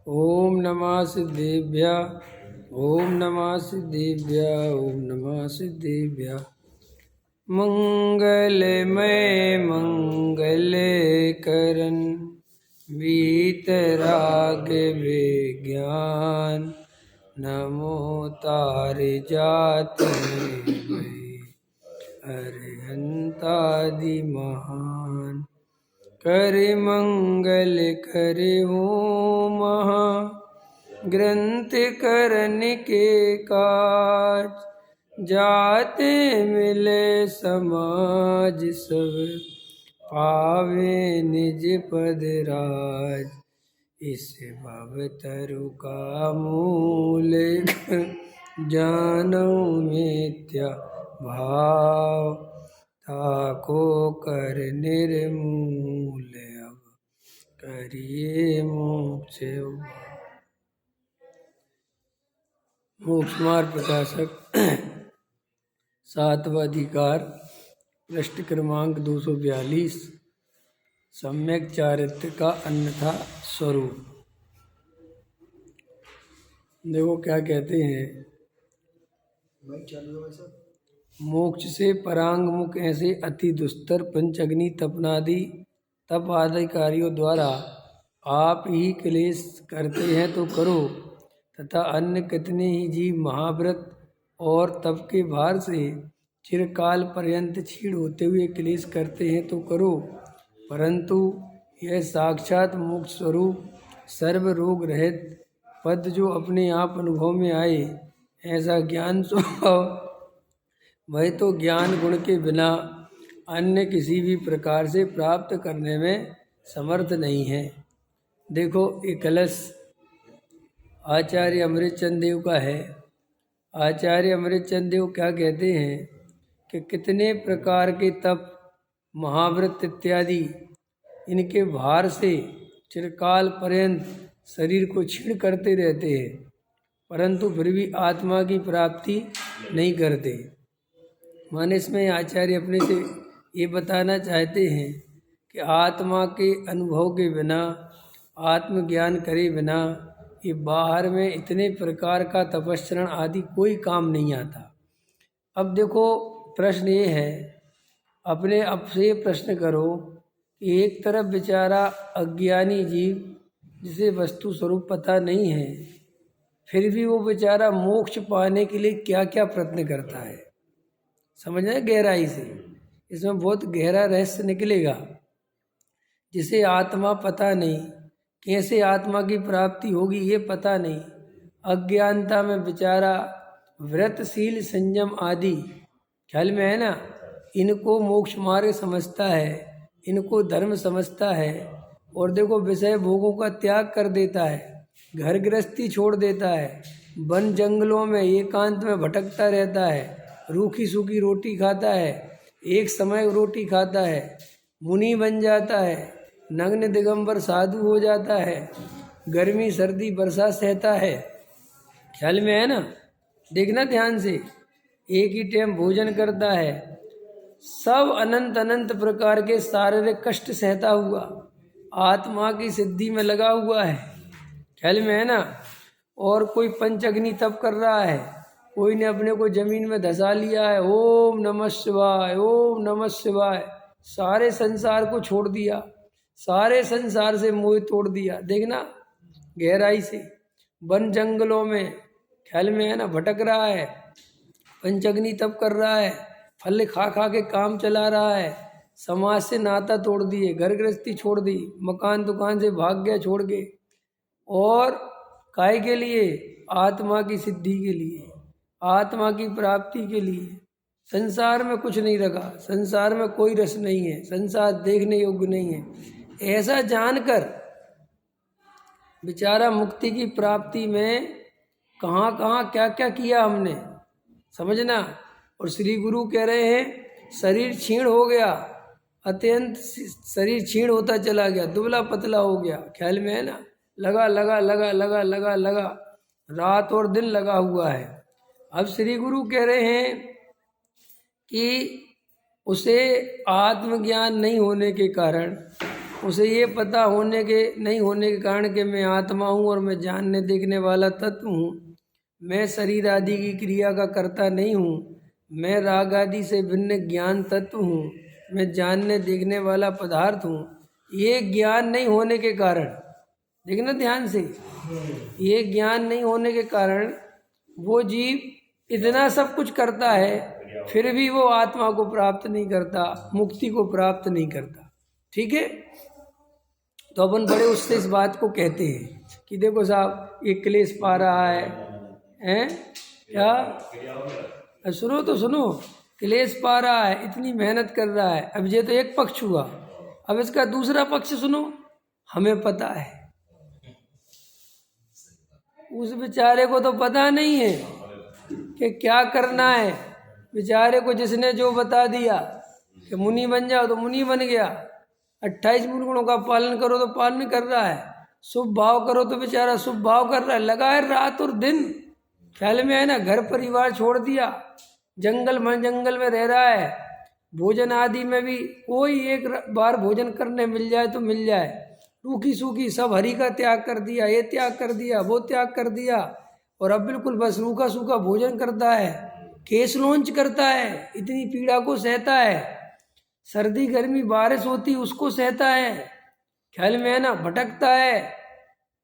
ओम नमः सिद्धेभ्य। ओम नमः सिद्धेभ्य। ओम नमः सिद्धेभ्य। मंगलमय मंगल करन वीतराग विज्ञान नमो तार जात अरिहंतादि महान करे मंगल करे हो महा ग्रंथ करन के काज जाते मिले समाज सब पावे निज पद राज इस भवतरु का मूल जानो मिथ्या भाव ताको कर निर्मूल अब करिए मोक्ष। मोक्ष मार्ग प्रकाशक सातवां अधिकार पृष्ठ क्रमांक 242 सम्यक चारित्र का अन्यथा स्वरूप। देखो क्या कहते हैं, मोक्ष से परांगमुख ऐसे अति दुस्तर पंचअग्नि तपनादि तप आदि कार्यों द्वारा आप ही क्लेश करते हैं तो करो, तथा अन्य कितने ही जीव महाव्रत और तप के भार से चिरकाल पर्यंत क्षीण होते हुए क्लेश करते हैं तो करो, परंतु यह साक्षात मोक्ष स्वरूप सर्व रोग रहित पद जो अपने आप अनुभव में आए, ऐसा ज्ञान स्वभाव वह तो ज्ञान गुण के बिना अन्य किसी भी प्रकार से प्राप्त करने में समर्थ नहीं है। देखो ये कलश आचार्य अमृतचंद देव का है। आचार्य अमृतचंद देव क्या कहते हैं कि कितने प्रकार के तप महाव्रत इत्यादि इनके भार से चिरकाल पर्यंत शरीर को क्षीण करते रहते हैं, परंतु फिर भी आत्मा की प्राप्ति नहीं करते। माने इसमें आचार्य अपने से ये बताना चाहते हैं कि आत्मा के अनुभव के बिना, आत्मज्ञान करे बिना ये बाहर में इतने प्रकार का तपस्चरण आदि कोई काम नहीं आता। अब देखो प्रश्न ये है, अपने आप से प्रश्न करो कि एक तरफ बेचारा अज्ञानी जीव जिसे वस्तु स्वरूप पता नहीं है, फिर भी वो बेचारा मोक्ष पाने के लिए क्या क्या प्रयत्न करता है। समझना है गहराई से, इसमें बहुत गहरा रहस्य निकलेगा। जिसे आत्मा पता नहीं, कैसे आत्मा की प्राप्ति होगी ये पता नहीं, अज्ञानता में बेचारा व्रतशील संयम आदि ख्याल में है ना, इनको मोक्ष मार्ग समझता है, इनको धर्म समझता है, और देखो विषय भोगों का त्याग कर देता है, घर गृहस्थी छोड़ देता है, वन जंगलों में एकांत में भटकता रहता है, रूखी सूखी रोटी खाता है, एक समय रोटी खाता है, मुनि बन जाता है, नग्न दिगंबर साधु हो जाता है, गर्मी सर्दी वर्षा सहता है। ख्याल में है ना, देखना ध्यान से, एक ही टाइम भोजन करता है, सब अनंत अनंत प्रकार के शारीरिक कष्ट सहता हुआ आत्मा की सिद्धि में लगा हुआ है। ख्याल में है ना, और कोई पंचअग्नि तप कर रहा है, कोई ने अपने को जमीन में धसा लिया है, ओम नमः शिवाय ओम नमः शिवाय, सारे संसार को छोड़ दिया, सारे संसार से मोह तोड़ दिया। देखना गहराई से, वन जंगलों में ख्याल में है ना भटक रहा है, पंचअग्नि तप कर रहा है, फल खा खा के काम चला रहा है, समाज से नाता तोड़ दिए, घर गृहस्थी छोड़ दी, मकान दुकान से भाग गया छोड़ के, और काय के लिए? आत्मा की सिद्धि के लिए, आत्मा की प्राप्ति के लिए। संसार में कुछ नहीं रखा, संसार में कोई रस नहीं है, संसार देखने योग्य नहीं है। ऐसा जानकर बेचारा मुक्ति की प्राप्ति में कहाँ कहाँ क्या क्या किया हमने, समझना। और श्री गुरु कह रहे हैं शरीर क्षीण हो गया, अत्यंत शरीर क्षीण होता चला गया, दुबला पतला हो गया। ख्याल में है ना, लगा लगा लगा लगा लगा लगा रात और दिन लगा हुआ है। अब श्री गुरु कह रहे हैं कि उसे आत्मज्ञान नहीं होने के कारण उसे ये पता होने के नहीं होने के कारण कि मैं आत्मा हूँ और मैं जानने देखने वाला तत्व हूँ, मैं शरीर आदि की क्रिया का कर्ता नहीं हूँ, मैं राग आदि से भिन्न ज्ञान तत्व हूँ, मैं जानने देखने वाला पदार्थ हूँ। ये ज्ञान नहीं होने के कारण, देखना ध्यान से, ये ज्ञान नहीं होने के कारण वो जीव इतना सब कुछ करता है, फिर भी वो आत्मा को प्राप्त नहीं करता, मुक्ति को प्राप्त नहीं करता। ठीक है, तो अपन बड़े उससे इस बात को कहते हैं कि देखो साहब ये क्लेश पा रहा है, हैं क्या, सुनो तो सुनो, क्लेश पा रहा है, इतनी मेहनत कर रहा है। अब ये तो एक पक्ष हुआ, अब इसका दूसरा पक्ष सुनो। हमें पता है, उस बेचारे को तो पता नहीं है कि क्या करना है। बेचारे को जिसने जो बता दिया कि मुनि बन जाओ तो मुनि बन गया, 28 मूल गुणों का पालन करो तो पालन कर रहा है, शुभ भाव करो तो बेचारा शुभ भाव कर रहा है, लगा है रात और दिन। ख्याल में है ना, घर परिवार छोड़ दिया, जंगल में रह रहा है, भोजन आदि में भी कोई एक बार भोजन करने मिल जाए तो मिल जाए, रूखी सूखी सब हरि का त्याग कर दिया, ये त्याग कर दिया, वो त्याग कर दिया, और अब बिल्कुल बस रूखा सूखा भोजन करता है, केस लॉन्च करता है, इतनी पीड़ा को सहता है, सर्दी गर्मी बारिश होती उसको सहता है। ख्याल में है ना, भटकता है,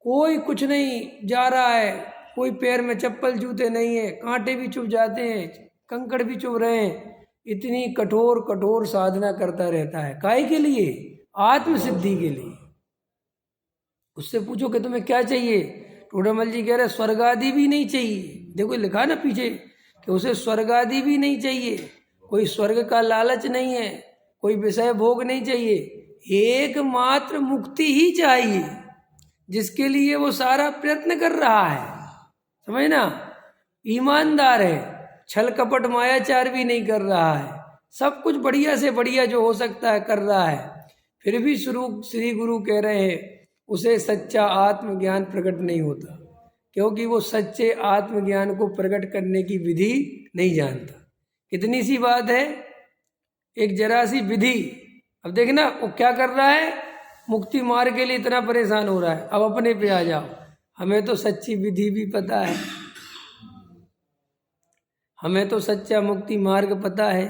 कोई कुछ नहीं जा रहा है, कोई पैर में चप्पल जूते नहीं है, कांटे भी चुभ जाते हैं, कंकड़ भी चुभ रहे हैं, इतनी कठोर कठोर साधना करता रहता है। काहे के लिए? आत्म सिद्धि के लिए। उससे पूछो कि तुम्हें क्या चाहिए, टोडामल जी कह रहे स्वर्ग आदि भी नहीं चाहिए। देखो लिखा ना पीछे कि उसे स्वर्ग आदि भी नहीं चाहिए, कोई स्वर्ग का लालच नहीं है, कोई विषय भोग नहीं चाहिए, एकमात्र मुक्ति ही चाहिए, जिसके लिए वो सारा प्रयत्न कर रहा है। समझ ना, ईमानदार है, छल कपट मायाचार भी नहीं कर रहा है, सब कुछ बढ़िया से बढ़िया जो हो सकता है कर रहा है। फिर भी श्री गुरु कह रहे हैं उसे सच्चा आत्मज्ञान प्रकट नहीं होता, क्योंकि वो सच्चे आत्मज्ञान को प्रकट करने की विधि नहीं जानता। कितनी सी बात है, एक जरा सी विधि। अब देखना वो क्या कर रहा है, मुक्ति मार्ग के लिए इतना परेशान हो रहा है। अब अपने पे आ जाओ, हमें तो सच्ची विधि भी पता है, हमें तो सच्चा मुक्ति मार्ग पता है,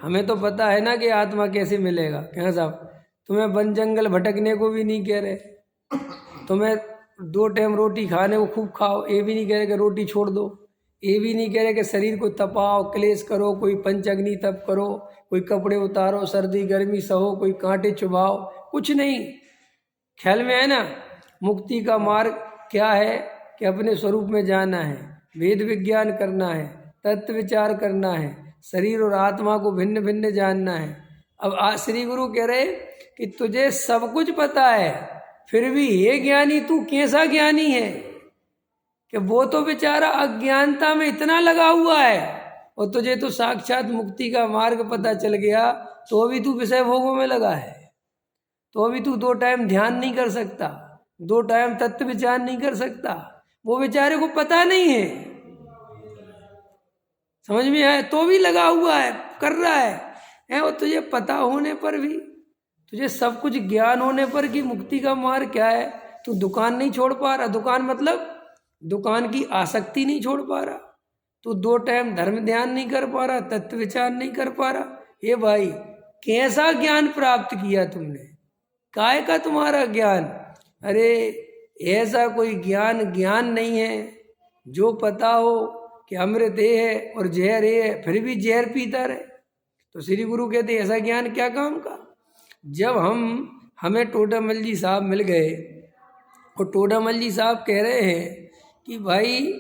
हमें तो पता है ना कि आत्मा कैसे मिलेगा। क्या साहब, तुम्हें वन जंगल भटकने को भी नहीं कह रहे, तुम्हें 2 टाइम रोटी खाने को खूब खाओ, ये भी नहीं कह रहे कि रोटी छोड़ दो, ये भी नहीं कह रहे कि शरीर को तपाओ, क्लेश करो, कोई पंचअग्नि तप करो, कोई कपड़े उतारो, सर्दी गर्मी सहो, कोई कांटे चुभाओ, कुछ नहीं। ख्याल में है ना, मुक्ति का मार्ग क्या है कि अपने स्वरूप में जाना है, वेद विज्ञान करना है, तत्व विचार करना है, शरीर और आत्मा को भिन्न भिन्न जानना है। अब श्री गुरु कह रहे कि तुझे सब कुछ पता है, फिर भी हे ज्ञानी तू कैसा ज्ञानी है कि वो तो बेचारा अज्ञानता में इतना लगा हुआ है, और तुझे तो साक्षात मुक्ति का मार्ग पता चल गया, तो अभी तू विषय भोगों में लगा है, तो अभी तू 2 टाइम ध्यान नहीं कर सकता, 2 टाइम तत्व विचार नहीं कर सकता। वो बेचारे को पता नहीं है, समझ में आया, तो भी लगा हुआ है, कर रहा है। और तुझे पता होने पर भी, तुझे सब कुछ ज्ञान होने पर कि मुक्ति का मार्ग क्या है, तू दुकान नहीं छोड़ पा रहा। दुकान मतलब दुकान की आसक्ति नहीं छोड़ पा रहा, तू 2 टाइम धर्म ध्यान नहीं कर पा रहा, तत्व विचार नहीं कर पा रहा। ये भाई कैसा ज्ञान प्राप्त किया तुमने, काय का तुम्हारा ज्ञान? अरे ऐसा कोई ज्ञान नहीं है जो पता हो कि अमृत है और जहर है, फिर भी जहर पीता रहे। तो श्री गुरु कहते ऐसा ज्ञान क्या काम का। जब हमें टोडामल जी साहब मिल गए और टोडामल जी साहब कह रहे हैं कि भाई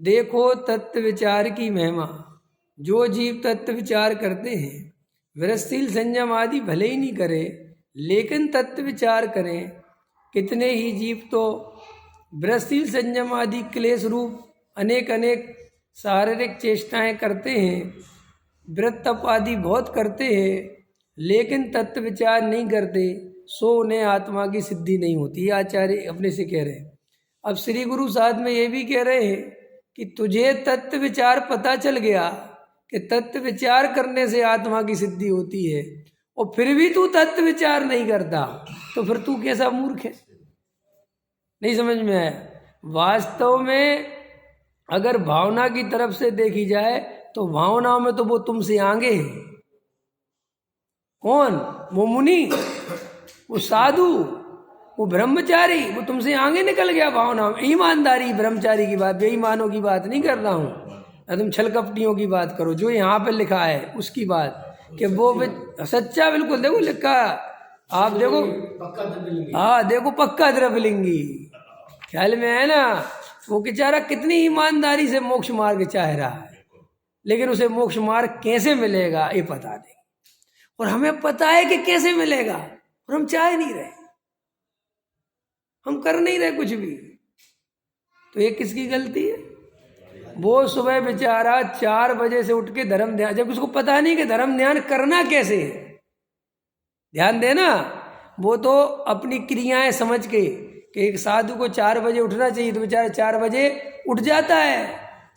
देखो तत्व विचार की महिमा, जो जीव तत्व विचार करते हैं, विरसशील संयम आदि भले ही नहीं करे, लेकिन तत्व विचार करें। कितने ही जीव तो विरसशील संयम आदि क्लेश रूप अनेक शारीरिक चेष्टाएं करते हैं, व्रत तप आदि बहुत करते हैं, लेकिन तत्व विचार नहीं करते, सो उन्हें आत्मा की सिद्धि नहीं होती। आचार्य अपने से कह रहे हैं। अब श्री गुरु साथ में ये भी कह रहे हैं कि तुझे तत्व विचार पता चल गया कि तत्व विचार करने से आत्मा की सिद्धि होती है, और फिर भी तू तत्व विचार नहीं करता, तो फिर तू कैसा मूर्ख है? नहीं समझ में आया? वास्तव में अगर भावना की तरफ से देखी जाए तो भावनाओं में तो वो तुमसे आगे है। कौन? वो मुनि, वो साधु, वो ब्रह्मचारी, वो तुमसे आगे निकल गया भावना में। ईमानदारी ब्रह्मचारी की बात, बेईमानों की बात नहीं कर रहा हूँ, तुम छल कपटियों की बात करो। जो यहाँ पे लिखा है उसकी बात, कि वो सच्चा बिल्कुल देखो लिखा, आप देखो, हाँ देखो पक्का द्रव्यलिंगी, ख्याल में है ना? वो बेचारा कितनी ईमानदारी से मोक्ष मार्ग चाह रहा है, लेकिन उसे मोक्ष मार्ग कैसे मिलेगा ये पता नहीं, और हमें पता है कि कैसे मिलेगा, और हम चाह नहीं रहे, हम कर नहीं रहे कुछ भी। तो ये किसकी गलती है? वो सुबह बेचारा 4 बजे से उठ के धर्म ध्यान, जब उसको पता नहीं कि धर्म ध्यान करना कैसे है। ध्यान देना, वो तो अपनी क्रियाएं समझ के कि एक साधु को 4 बजे उठना चाहिए, तो बेचारा 4 बजे उठ जाता है,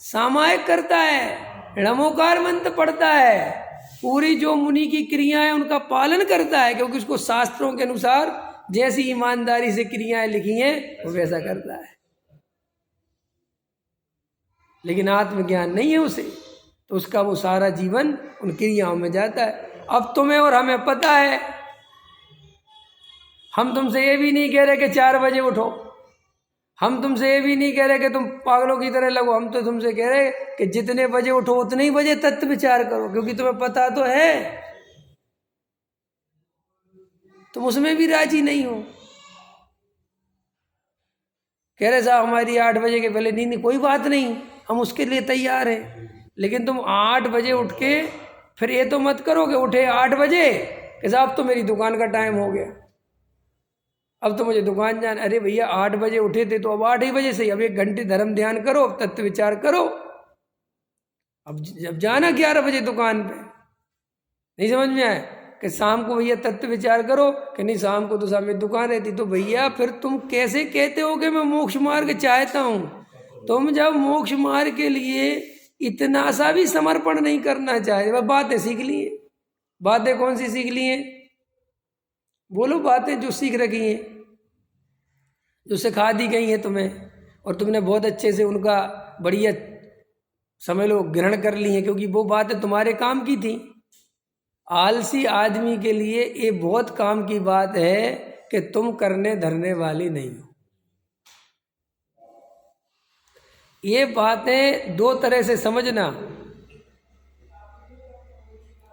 सामायिक करता है, नमोकार मंत्र पढ़ता है, पूरी जो मुनि की क्रियाएं उनका पालन करता है, क्योंकि उसको शास्त्रों के अनुसार जैसी ईमानदारी से क्रियाएं लिखी हैं वो वैसा करता है। लेकिन आत्मज्ञान नहीं है उसे, तो उसका वो सारा जीवन उन क्रियाओं में जाता है। अब तुम्हें और हमें पता है, हम तुमसे ये भी नहीं कह रहे कि 4 बजे उठो, हम तुमसे ये भी नहीं कह रहे कि तुम पागलों की तरह लगो, हम तो तुमसे कह रहे कि जितने बजे उठो उतने ही बजे तत्व विचार करो, क्योंकि तुम्हें पता तो है, तुम उसमें भी राजी नहीं हो। कह रहे साहब हमारी 8 बजे के पहले नींद, कोई बात नहीं, हम उसके लिए तैयार हैं, लेकिन तुम 8 बजे उठ के फिर ये तो मत करो कि उठे 8 बजे कि साहब तो मेरी दुकान का टाइम हो गया, अब तो मुझे दुकान जाना। अरे भैया 8 बजे उठे थे तो अब 8 ही बजे से, अब 1 घंटे धर्म ध्यान करो, तत्व विचार करो, अब जब जाना 11 बजे दुकान पे। नहीं समझ में आया कि शाम को भैया तत्व विचार करो, कि नहीं शाम को तो सामने दुकान रहती। तो भैया फिर तुम कैसे कहते हो कि मैं मोक्ष मार्ग चाहता हूँ? तुम जब मोक्ष मार्ग के लिए इतना सा भी समर्पण नहीं करना चाहे, वह बातें सीख ली हैं। बातें कौन सी सीख ली हैं? बोलो बातें जो सीख रखी हैं, जो सिखा दी गई हैं तुम्हें, और तुमने बहुत अच्छे से उनका बढ़िया समझ लो ग्रहण कर ली हैं, क्योंकि वो बातें तुम्हारे काम की थी। आलसी आदमी के लिए ये बहुत काम की बात है कि तुम करने धरने वाले नहीं हो। ये बातें 2 तरह से समझना,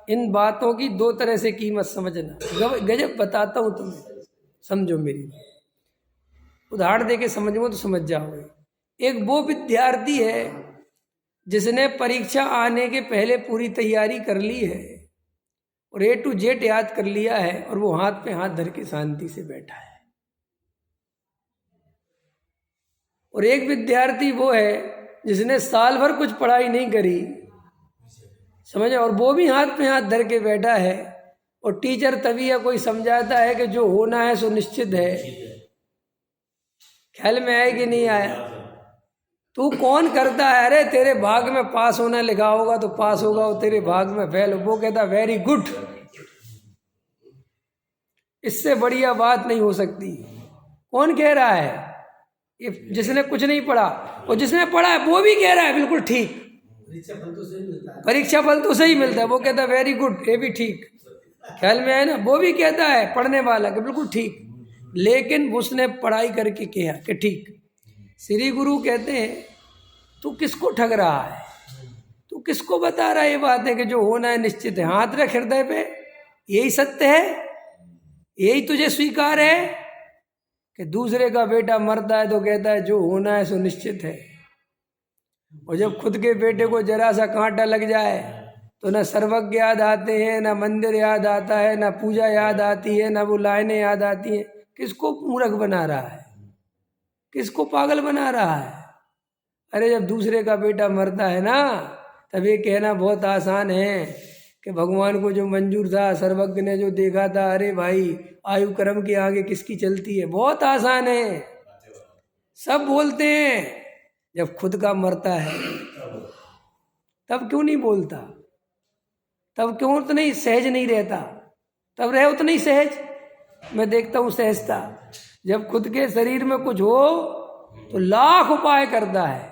इन बातों की 2 तरह से कीमत समझना। गजब बताता हूं तुम्हें, समझो मेरी उदाहरण देके समझो तो समझ जाओगे। एक वो विद्यार्थी है जिसने परीक्षा आने के पहले पूरी तैयारी कर ली है और A to Z याद कर लिया है, और वो हाथ पे हाथ धर के शांति से बैठा है। और एक विद्यार्थी वो है जिसने साल भर कुछ पढ़ाई नहीं करी, समझे, और वो भी हाथ पे हाथ धर के बैठा है, और टीचर तभी या कोई समझाता है कि जो होना है सो निश्चित है। ख्याल में आया कि नहीं आया? तू कौन करता है? अरे तेरे भाग में पास होना लिखा होगा तो पास होगा, और तेरे भाग में फेल, वो कहता वेरी गुड। इससे बढ़िया बात नहीं हो सकती। कौन कह रहा है? ये जिसने कुछ नहीं पढ़ा, और जिसने पढ़ा है वो भी कह रहा है बिल्कुल ठीक, परीक्षा फल तो सही मिलता है। वो कहता है वेरी गुड, ये भी ठीक। ख्याल में है ना? वो भी कहता है पढ़ने वाला कि बिल्कुल ठीक, लेकिन उसने पढ़ाई करके किया कि ठीक। श्री गुरु कहते हैं तू किसको ठग रहा है? तू किसको बता रहा है ये बात है कि जो होना है निश्चित है? हाथ रख हृदय पे, यही सत्य है, यही तुझे स्वीकार है कि दूसरे का बेटा मरता है तो कहता है जो होना है सो निश्चित है, और जब खुद के बेटे को जरा सा कांटा लग जाए तो ना सर्वज्ञ याद आते हैं, ना मंदिर याद आता है, ना पूजा याद आती है, ना वो लाइनें याद आती हैं। किसको मूर्ख बना रहा है? किसको पागल बना रहा है? अरे जब दूसरे का बेटा मरता है ना, तब ये कहना बहुत आसान है कि भगवान को जो मंजूर था, सर्वज्ञ ने जो देखा था, अरे भाई आयु कर्म के आगे किसकी चलती है? बहुत आसान है, सब बोलते हैं। जब खुद का मरता है तब क्यों नहीं बोलता? तब क्यों तो नहीं सहज नहीं रहता? तब रहे उतना ही सहज। मैं देखता हूँ सहजता, जब खुद के शरीर में कुछ हो तो लाख उपाय करता है।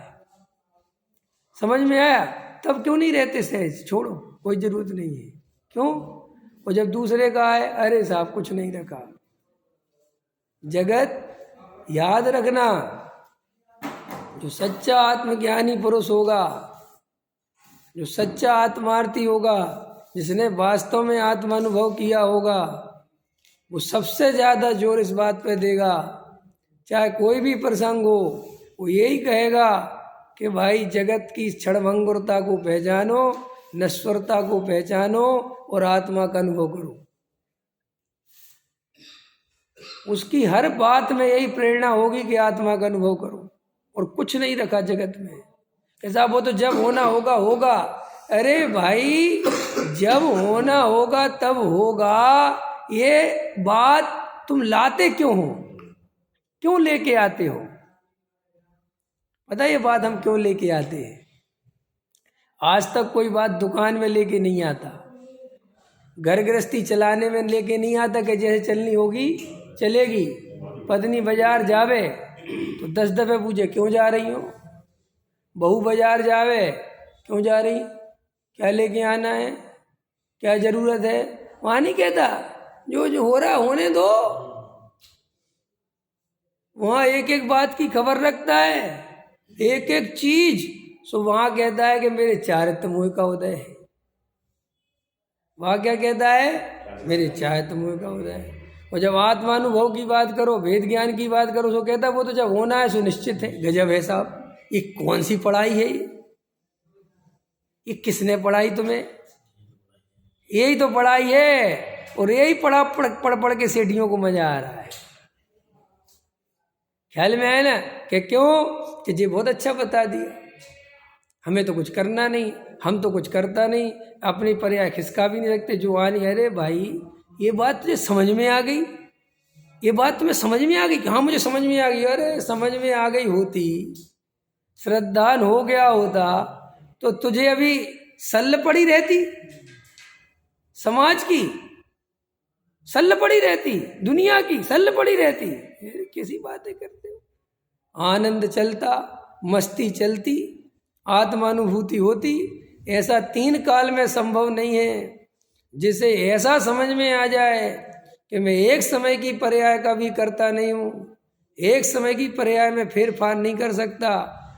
समझ में आया? तब क्यों नहीं रहते सहज? छोड़ो, कोई जरूरत नहीं है। क्यों? और जब दूसरे का है, अरे साहब कुछ नहीं रखा। जगत याद रखना, जो सच्चा आत्मज्ञानी पुरुष होगा, जो सच्चा आत्मार्थी होगा, जिसने वास्तव में आत्मानुभव किया होगा, वो सबसे ज्यादा जोर इस बात पे देगा, चाहे कोई भी प्रसंग हो, वो यही कहेगा कि भाई जगत की क्षणभंगुरता को पहचानो, नश्वरता को पहचानो और आत्मा का अनुभव करो। उसकी हर बात में यही प्रेरणा होगी कि आत्मा का अनुभव करो, और कुछ नहीं रखा जगत में। कैसा? वो तो जब होना होगा होगा। अरे भाई, जब होना होगा तब होगा। ये बात तुम लाते क्यों हो? क्यों लेके आते हो? पता है ये बात हम क्यों लेके आते हैं? आज तक कोई बात दुकान में लेके नहीं आता, घर गृहस्थी चलाने में लेके नहीं आता कि जैसे चलनी होगी चलेगी। पत्नी बाजार जावे तो 10 दफे पूछे क्यों जा रही हो। बहू बाजार जावे, क्यों जा रही, क्या लेके आना है, क्या जरूरत है। वहां नहीं कहता जो जो हो रहा होने दो। वहां एक एक बात की खबर रखता है, एक एक चीज। सो वहां कहता है कि मेरे चारित्र मोह का उदय है। वहां क्या कहता है? मेरे चारित्र मोह का उदय है। और जब आत्मानुभव की बात करो, वेद ज्ञान की बात करो, तो कहता है वो तो जब होना है सुनिश्चित है। गजब है साहब, ये कौन सी पढ़ाई है? ये किसने पढ़ाई तुम्हें? यही तो पढ़ाई है, और यही पढ़ के सेठियों को मजा आ रहा है। ख्याल में आया ना? कि क्यों? कि ये बहुत अच्छा बता दिया, हमें तो कुछ करना नहीं, हम तो कुछ करता नहीं, अपनी पर्याय खिसका भी नहीं रखते। जो आनी, अरे भाई ये बात तुझे समझ में आ गई, ये बात तुम्हें समझ में आ गई? हाँ मुझे समझ में आ गई। अरे समझ में आ गई होती, श्रद्धान हो गया होता, तो तुझे अभी सल्ल पड़ी रहती, समाज की सल्ल पड़ी रहती, दुनिया की सल्ल पड़ी रहती। कैसी बातें करते हो? आनंद चलता, मस्ती चलती, आत्मानुभूति होती। ऐसा 3 काल में संभव नहीं है जिसे ऐसा समझ में आ जाए कि मैं एक समय की पर्याय का भी करता नहीं हूँ, एक समय की पर्याय में फेर फार नहीं कर सकता।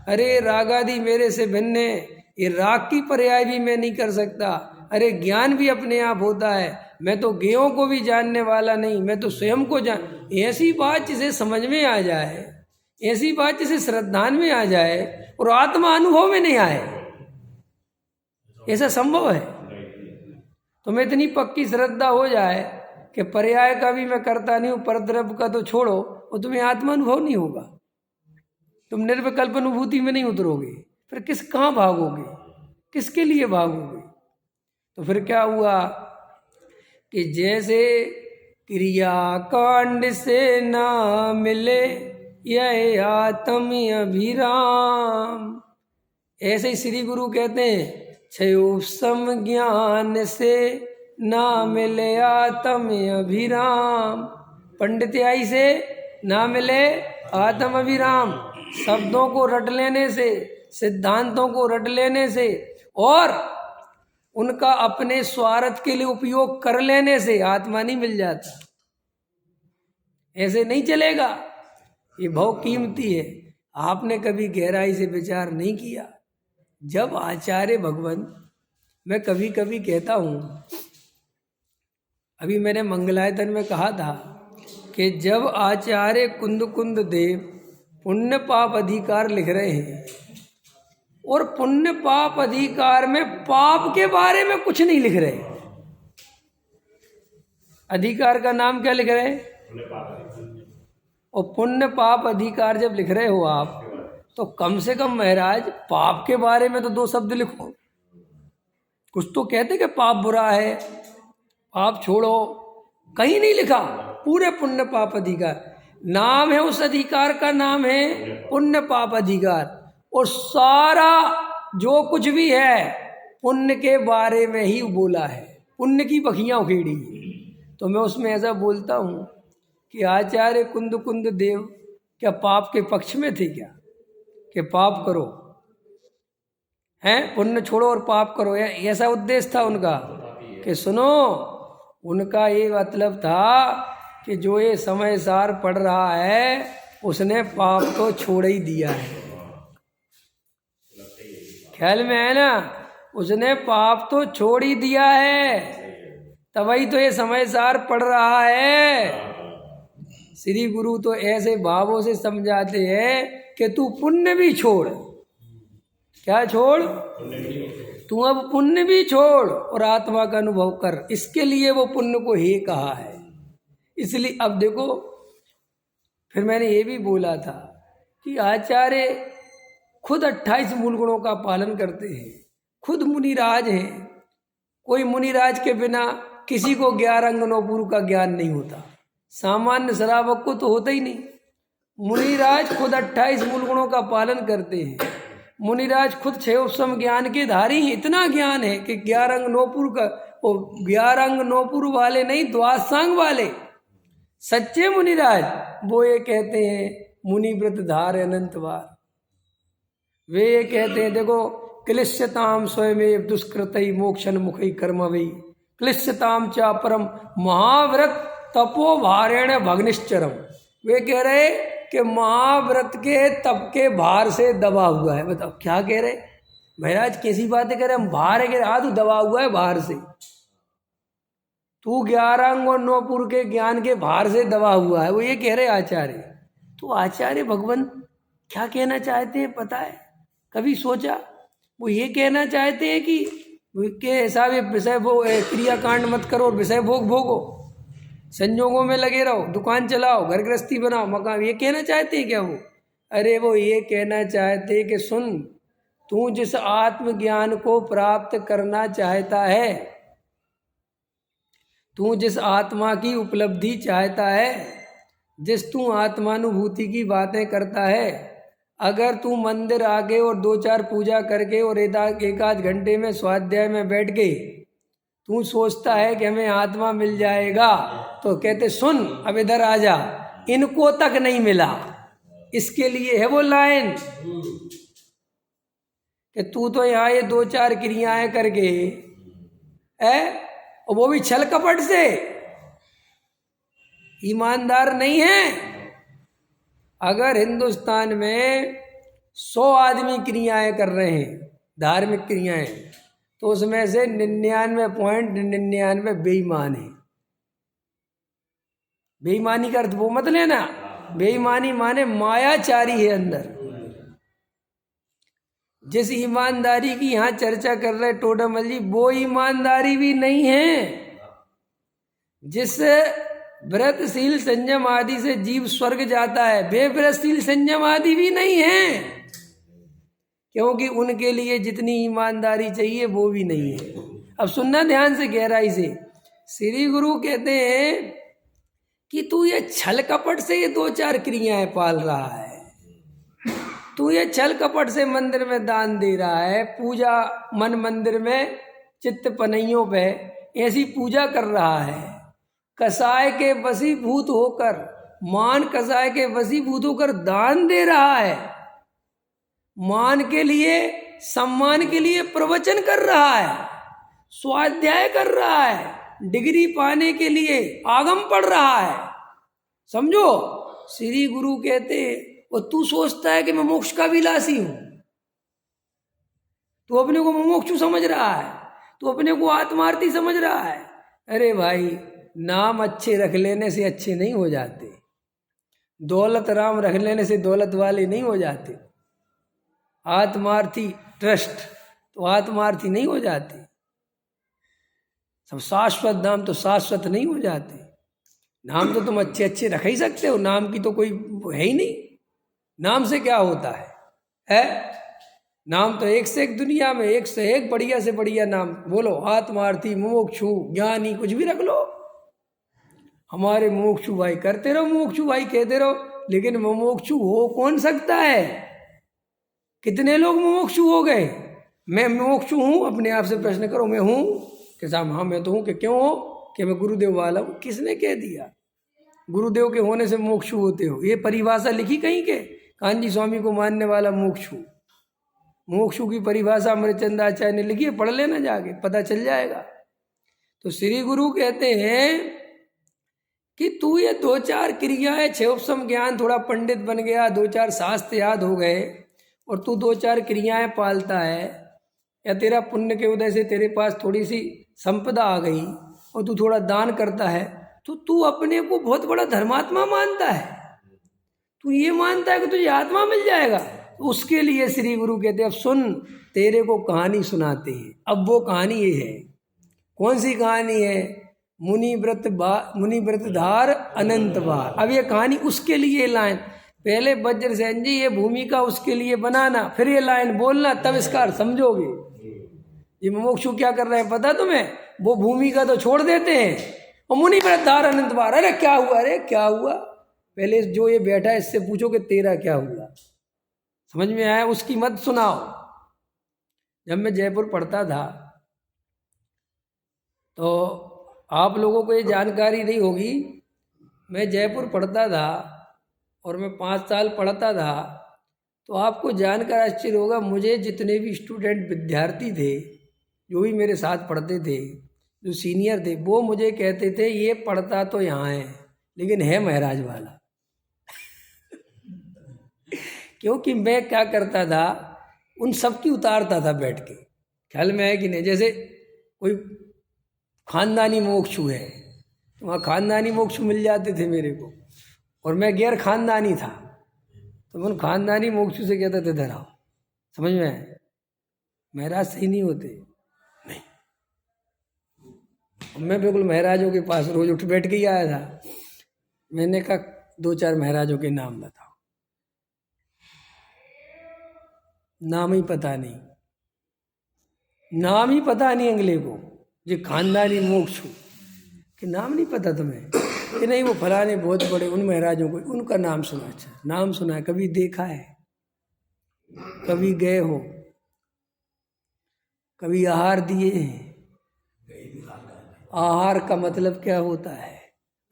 अरे रागादि मेरे से भिन्न है, ये राग की पर्याय भी मैं नहीं कर सकता। अरे ज्ञान भी अपने आप होता है, मैं तो ज्ञों को भी जानने वाला नहीं, मैं तो स्वयं को जान। ऐसी बात जिसे समझ में आ जाए, ऐसी बात जिसे श्रद्धान में आ जाए और आत्मा अनुभव में नहीं आए, ऐसा संभव है? तुम्हें इतनी पक्की श्रद्धा हो जाए कि पर्याय का भी मैं करता नहीं हूँ, परद्रव्य का तो छोड़ो, और तुम्हें आत्मा अनुभव नहीं होगा, तुम निर्विकल्प अनुभूति में नहीं उतरोगे, फिर कहाँ भागोगे? किसके लिए भागोगे? तो फिर क्या हुआ कि जैसे क्रिया कांड से ना मिले यह आत्म अभिराम, ऐसे ही श्री गुरु कहते हैं क्षयोपम ज्ञान से ना मिले आत्म अभिराम, पंडित्याई से ना मिले आत्म अभिराम। शब्दों को रट लेने से, सिद्धांतों को रट लेने से और उनका अपने स्वार्थ के लिए उपयोग कर लेने से आत्मा नहीं मिल जाती। ऐसे नहीं चलेगा, ये बहुत कीमती है। आपने कभी गहराई से विचार नहीं किया। जब आचार्य भगवान, मैं कभी कभी कहता हूँ, अभी मैंने मंगलायतन में कहा था कि जब आचार्य कुंद देव पुण्य पाप अधिकार लिख रहे हैं और पुण्य पाप अधिकार में पाप के बारे में कुछ नहीं लिख रहे, अधिकार का नाम क्या लिख रहे हैं? और पुण्य पाप अधिकार जब लिख रहे हो आप, तो कम से कम महाराज पाप के बारे में तो 2 शब्द लिखो। कुछ तो कहते कि पाप बुरा है, पाप छोड़ो, कहीं नहीं लिखा। पूरे पुण्य पाप अधिकार नाम है, उस अधिकार का नाम है पुण्य पाप अधिकार, और सारा जो कुछ भी है पुण्य के बारे में ही बोला है, पुण्य की बखियां उखेड़ी। तो मैं उसमें ऐसा बोलता हूँ कि आचार्य कुंद कुंद देव क्या पाप के पक्ष में थे क्या, कि पाप करो हैं, पुण्य छोड़ो और पाप करो, ऐसा उद्देश्य था उनका? कि सुनो, उनका ये मतलब था कि जो ये समय सार पढ़ रहा है उसने पाप तो छोड़ ही दिया है। ख्याल में है ना? उसने पाप तो छोड़ ही दिया है, तभी तो ये समय सार पढ़ रहा है। श्री गुरु तो ऐसे भावों से समझाते हैं कि तू पुण्य भी छोड़। क्या छोड़? तू अब पुण्य भी छोड़ और आत्मा का अनुभव कर। इसके लिए वो पुण्य को ही कहा है। इसलिए अब देखो, फिर मैंने ये भी बोला था कि आचार्य खुद 28 मूल गुणों का पालन करते हैं, खुद मुनिराज हैं। कोई मुनिराज के बिना किसी को 11 अंग 9 पूर्व का ज्ञान नहीं होता, सामान्य श्रावक को तो होता ही नहीं। मुनिराज खुद 28 मूल गुणों का पालन करते हैं। मुनिराज खुद 6 उपसम ज्ञान के धारी हैं। इतना ज्ञान है कि 11 अंग 9 पूर्व का, वो 11 अंग 9 पूर्व वाले नहीं, द्वादशांग वाले सच्चे मुनिराज वो ये कहते हैं मुनिव्रत धार अनंत बार। वे ये कहते हैं, देखो, क्लिश्यताम स्वयमेव दुष्कृतई मोक्षन मुखई कर्म वही क्लिश्यताम चा परम महाव्रत तपो भारेण भग्निश्चरम। वे कह रहे कि महाव्रत के तप के भार से दबा हुआ है। बताओ क्या कह रहे महाराज, कैसी बातें कह रहे? हम भार है, तू दबा हुआ है भार से, तू 11 अंग और 9 पूर्व के ज्ञान के भार से दबा हुआ है। वो ये कह रहे आचार्य। तो आचार्य भगवान क्या कहना चाहते हैं पता है? कभी सोचा? वो ये कहना चाहते हैं कि ऐसा भी विषय भोग क्रियाकांड मत करो और विषय भोग भोगो, संजोगों में लगे रहो, दुकान चलाओ, घर गृहस्थी बनाओ, मकान, ये कहना चाहते हैं क्या वो? अरे वो ये कहना चाहते हैं कि सुन, तू जिस आत्मज्ञान को प्राप्त करना चाहता है, तू जिस आत्मा की उपलब्धि चाहता है, जिस तू आत्मानुभूति की बातें करता है, अगर तू मंदिर आके और 2-4 पूजा करके और एक आध घंटे में स्वाध्याय में बैठ के तू सोचता है कि हमें आत्मा मिल जाएगा, तो कहते सुन अब इधर आ जा, इनको तक नहीं मिला। इसके लिए है वो लाइन कि तू तो यहाँ ये 2-4 क्रियाएं करके है, और वो भी छल कपट से, ईमानदार नहीं है। अगर हिंदुस्तान में 100 आदमी क्रियाएं कर रहे हैं, धार्मिक क्रियाएं, तो उसमें से 99.99 बेईमान है। बेईमानी का अर्थ वो मत लेना, बेईमानी माने मायाचारी है अंदर। जिस ईमानदारी की यहाँ चर्चा कर रहे टोडामल जी, वो ईमानदारी भी नहीं है। जिस व्रतशील संयम आदि से जीव स्वर्ग जाता है, बेव्रतशील संयम आदि भी नहीं है, क्योंकि उनके लिए जितनी ईमानदारी चाहिए वो भी नहीं है। अब सुनना ध्यान से, गहराई से। श्री गुरु कहते हैं कि तू ये छल कपट से ये 2-4 क्रियाएं पाल रहा है, तू ये छल कपट से मंदिर में दान दे रहा है, पूजा मन मंदिर में चित्त पनइयों पे ऐसी पूजा कर रहा है, कसाय के वशीभूत होकर, मान कसाय के वशीभूत होकर दान दे रहा है, मान के लिए, सम्मान के लिए प्रवचन कर रहा है, स्वाध्याय कर रहा है, डिग्री पाने के लिए आगम पढ़ रहा है। समझो, श्री गुरु कहते और तू सोचता है कि मैं मोक्ष का विलासी हूं, तू अपने को मोक्षु समझ रहा है, तू अपने को आत्मार्थी समझ रहा है। अरे भाई, नाम अच्छे रख लेने से अच्छे नहीं हो जाते, दौलत राम रख लेने से दौलत वाले नहीं हो जाते, आत्मार्थी ट्रस्ट तो आत्मार्थी नहीं हो जाते, सब शाश्वत नाम तो शाश्वत नहीं हो जाते। नाम तो तुम अच्छे अच्छे रख ही सकते हो, नाम की तो कोई है ही नहीं। नाम से क्या होता है? नाम तो एक से एक, दुनिया में एक से एक बढ़िया से बढ़िया नाम बोलो, आत्मार्थी, मोक्षु, ज्ञानी, कुछ भी रख लो। हमारे मोक्षु भाई करते रहो, मोक्षु भाई कहते रहो, लेकिन मोक्षु हो कौन सकता है? कितने लोग मोक्षु हो गए? मैं मोक्षु हूं? अपने आप से प्रश्न करो, मैं हूं? कि साहब हाँ मैं तो हूं। कि क्यों हो? कि मैं गुरुदेव वाला हूँ? किसने कह दिया गुरुदेव के होने से मोक्षु होते हो? ये परिभाषा लिखी कहीं के? कांजी स्वामी को मानने वाला मोक्षु, मोक्षु की परिभाषा अमृतचंद आचार्य ने लिखी है, पढ़ लेना जाके, पता चल जाएगा। तो श्री गुरु कहते हैं कि तू ये 2-4 क्रियाएं, 6 उपसम ज्ञान, थोड़ा पंडित बन गया, 2-4 शास्त्र याद हो गए और तू 2-4 क्रियाएं पालता है, या तेरा पुण्य के उदय से तेरे पास थोड़ी सी संपदा आ गई और तू थोड़ा दान करता है, तो तू अपने को बहुत बड़ा धर्मात्मा मानता है। तू ये मानता है कि तुझे आत्मा मिल जाएगा। तो उसके लिए श्री गुरु कहते हैं अब सुन, तेरे को कहानी सुनाते हैं। अब वो कहानी ये है, कौन सी कहानी है? मुनि व्रत धार अनंत बार। अब ये कहानी उसके लिए लाइन, पहले वज्रसेन जी ये भूमिका उसके लिए बनाना, फिर ये लाइन बोलना, तब इसका अर्थ समझोगे। ये मुमुक्षु क्या कर रहे हैं पता तुम्हें? वो भूमिका तो छोड़ देते हैं और मुनि व्रत धार अनंत बार। अरे क्या हुआ, अरे क्या हुआ? पहले जो ये बैठा है इससे पूछो कि तेरा क्या हुआ, समझ में आया? उसकी मत सुनाओ। जब मैं जयपुर पढ़ता था तो आप लोगों को ये जानकारी नहीं होगी, मैं जयपुर पढ़ता था और मैं 5 साल पढ़ता था, तो आपको जानकर आश्चर्य होगा, मुझे जितने भी स्टूडेंट विद्यार्थी थे जो भी मेरे साथ पढ़ते थे, जो सीनियर थे, वो मुझे कहते थे ये पढ़ता तो यहाँ है लेकिन है महाराज वाला। क्योंकि मैं क्या करता था, उन सब की उतारता था बैठ के। ख्याल में है कि नहीं? जैसे कोई खानदानी मोक्षु है तो वहाँ खानदानी मोक्षु मिल जाते थे मेरे को, और मैं गैर खानदानी था तो मैं खानदानी मोक्षु से कहते थे धराओ। समझ में है? महाराज सही नहीं होते, नहीं। मैं बिल्कुल महाराजों के पास रोज उठ बैठ के ही आया था। मैंने कहा 2-4 महाराजों के नाम बताओ, नाम ही पता नहीं, नाम ही पता नहीं अगले को। जो खानदानी मोक्षु कि नाम नहीं पता तुम्हें? कि नहीं वो फलाने बहुत बड़े उन महाराजों को, उनका नाम सुना। अच्छा, नाम सुना है, कभी देखा है, कभी गए हो, कभी आहार दिए हैं? आहार का मतलब क्या होता है?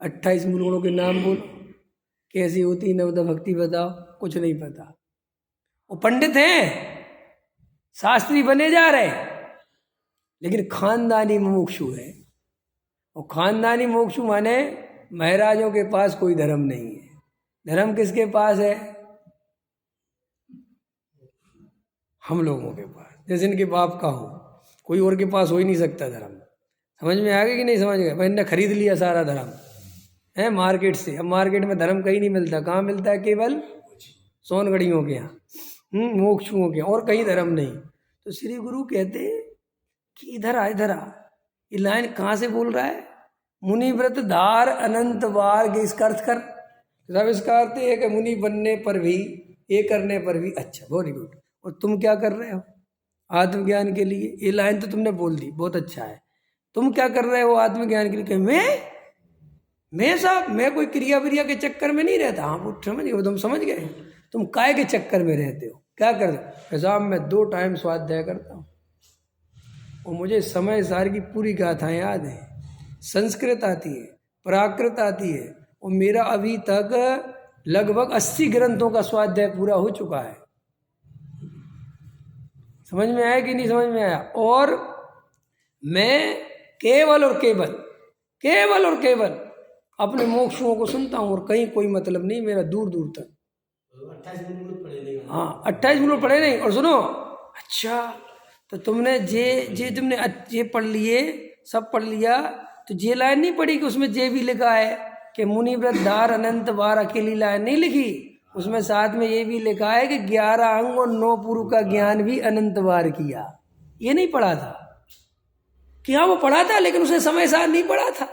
28 मूल गुणों के नाम बोलो, कैसी होती नवदा भक्ति बताओ, कुछ नहीं पता। वो पंडित हैं, शास्त्री बने जा रहे हैं, लेकिन खानदानी मुमुक्षु है। और खानदानी मुमुक्षु माने महाराजों के पास कोई धर्म नहीं है। धर्म किसके पास है? हम लोगों के पास। जैसे इनके बाप का हो, कोई और के पास हो ही नहीं सकता धर्म। समझ में आ गया कि नहीं समझ गए? मैंने खरीद लिया सारा धर्म है मार्केट से। अब मार्केट में धर्म कहीं नहीं मिलता, कहाँ मिलता है? केवल सोनगढ़ियों के यहाँ, मोक्षुओं के, और कहीं धर्म नहीं। तो श्री गुरु कहते कि इधर आ, इधर आ। ये लाइन कहाँ से बोल रहा है? मुनि व्रत धार अनंत बार के इसका अर्थ कर। सब इसका अर्थ है कि मुनि बनने पर भी, ये करने पर भी। अच्छा, वेरी गुड। और तुम क्या कर रहे हो आत्मज्ञान के लिए? ये लाइन तो तुमने बोल दी, बहुत अच्छा है। तुम क्या कर रहे हो आत्मज्ञान के लिए? मैं साहब, मैं कोई क्रिया विरिया के चक्कर में नहीं रहता। हाँ, वो समझ गए, तुम समझ गए। तुम काय के चक्कर में रहते हो? क्या करते हो? साहब मैं 2 टाइम स्वाध्याय करता हूँ और मुझे समय सार की पूरी गाथाएं याद है। संस्कृत आती है, प्राकृत आती है, और मेरा अभी तक लगभग 80 ग्रंथों का स्वाध्याय पूरा हो चुका है। समझ में आया कि नहीं समझ में आया? और मैं केवल और केवल अपने मोक्षों को सुनता हूँ, और कहीं कोई मतलब नहीं मेरा, दूर दूर तक। 28 मिनट पढ़े नहीं। हाँ, 28 मिनट पढ़े नहीं। और सुनो, अच्छा तो तुमने तुमने ये पढ़ लिए, सब पढ़ लिया, तो ये लाइन नहीं पढ़ी कि उसमें जे भी लिखा है कि मुनि व्रत धार अनंत बार? अकेली लाइन नहीं लिखी, उसमें साथ में ये भी लिखा है कि 11 अंग और 9 पुरु का ज्ञान भी अनंत बार किया। ये नहीं पढ़ा था? क्या वो पढ़ा था, लेकिन उसने समय सार नहीं पढ़ा था।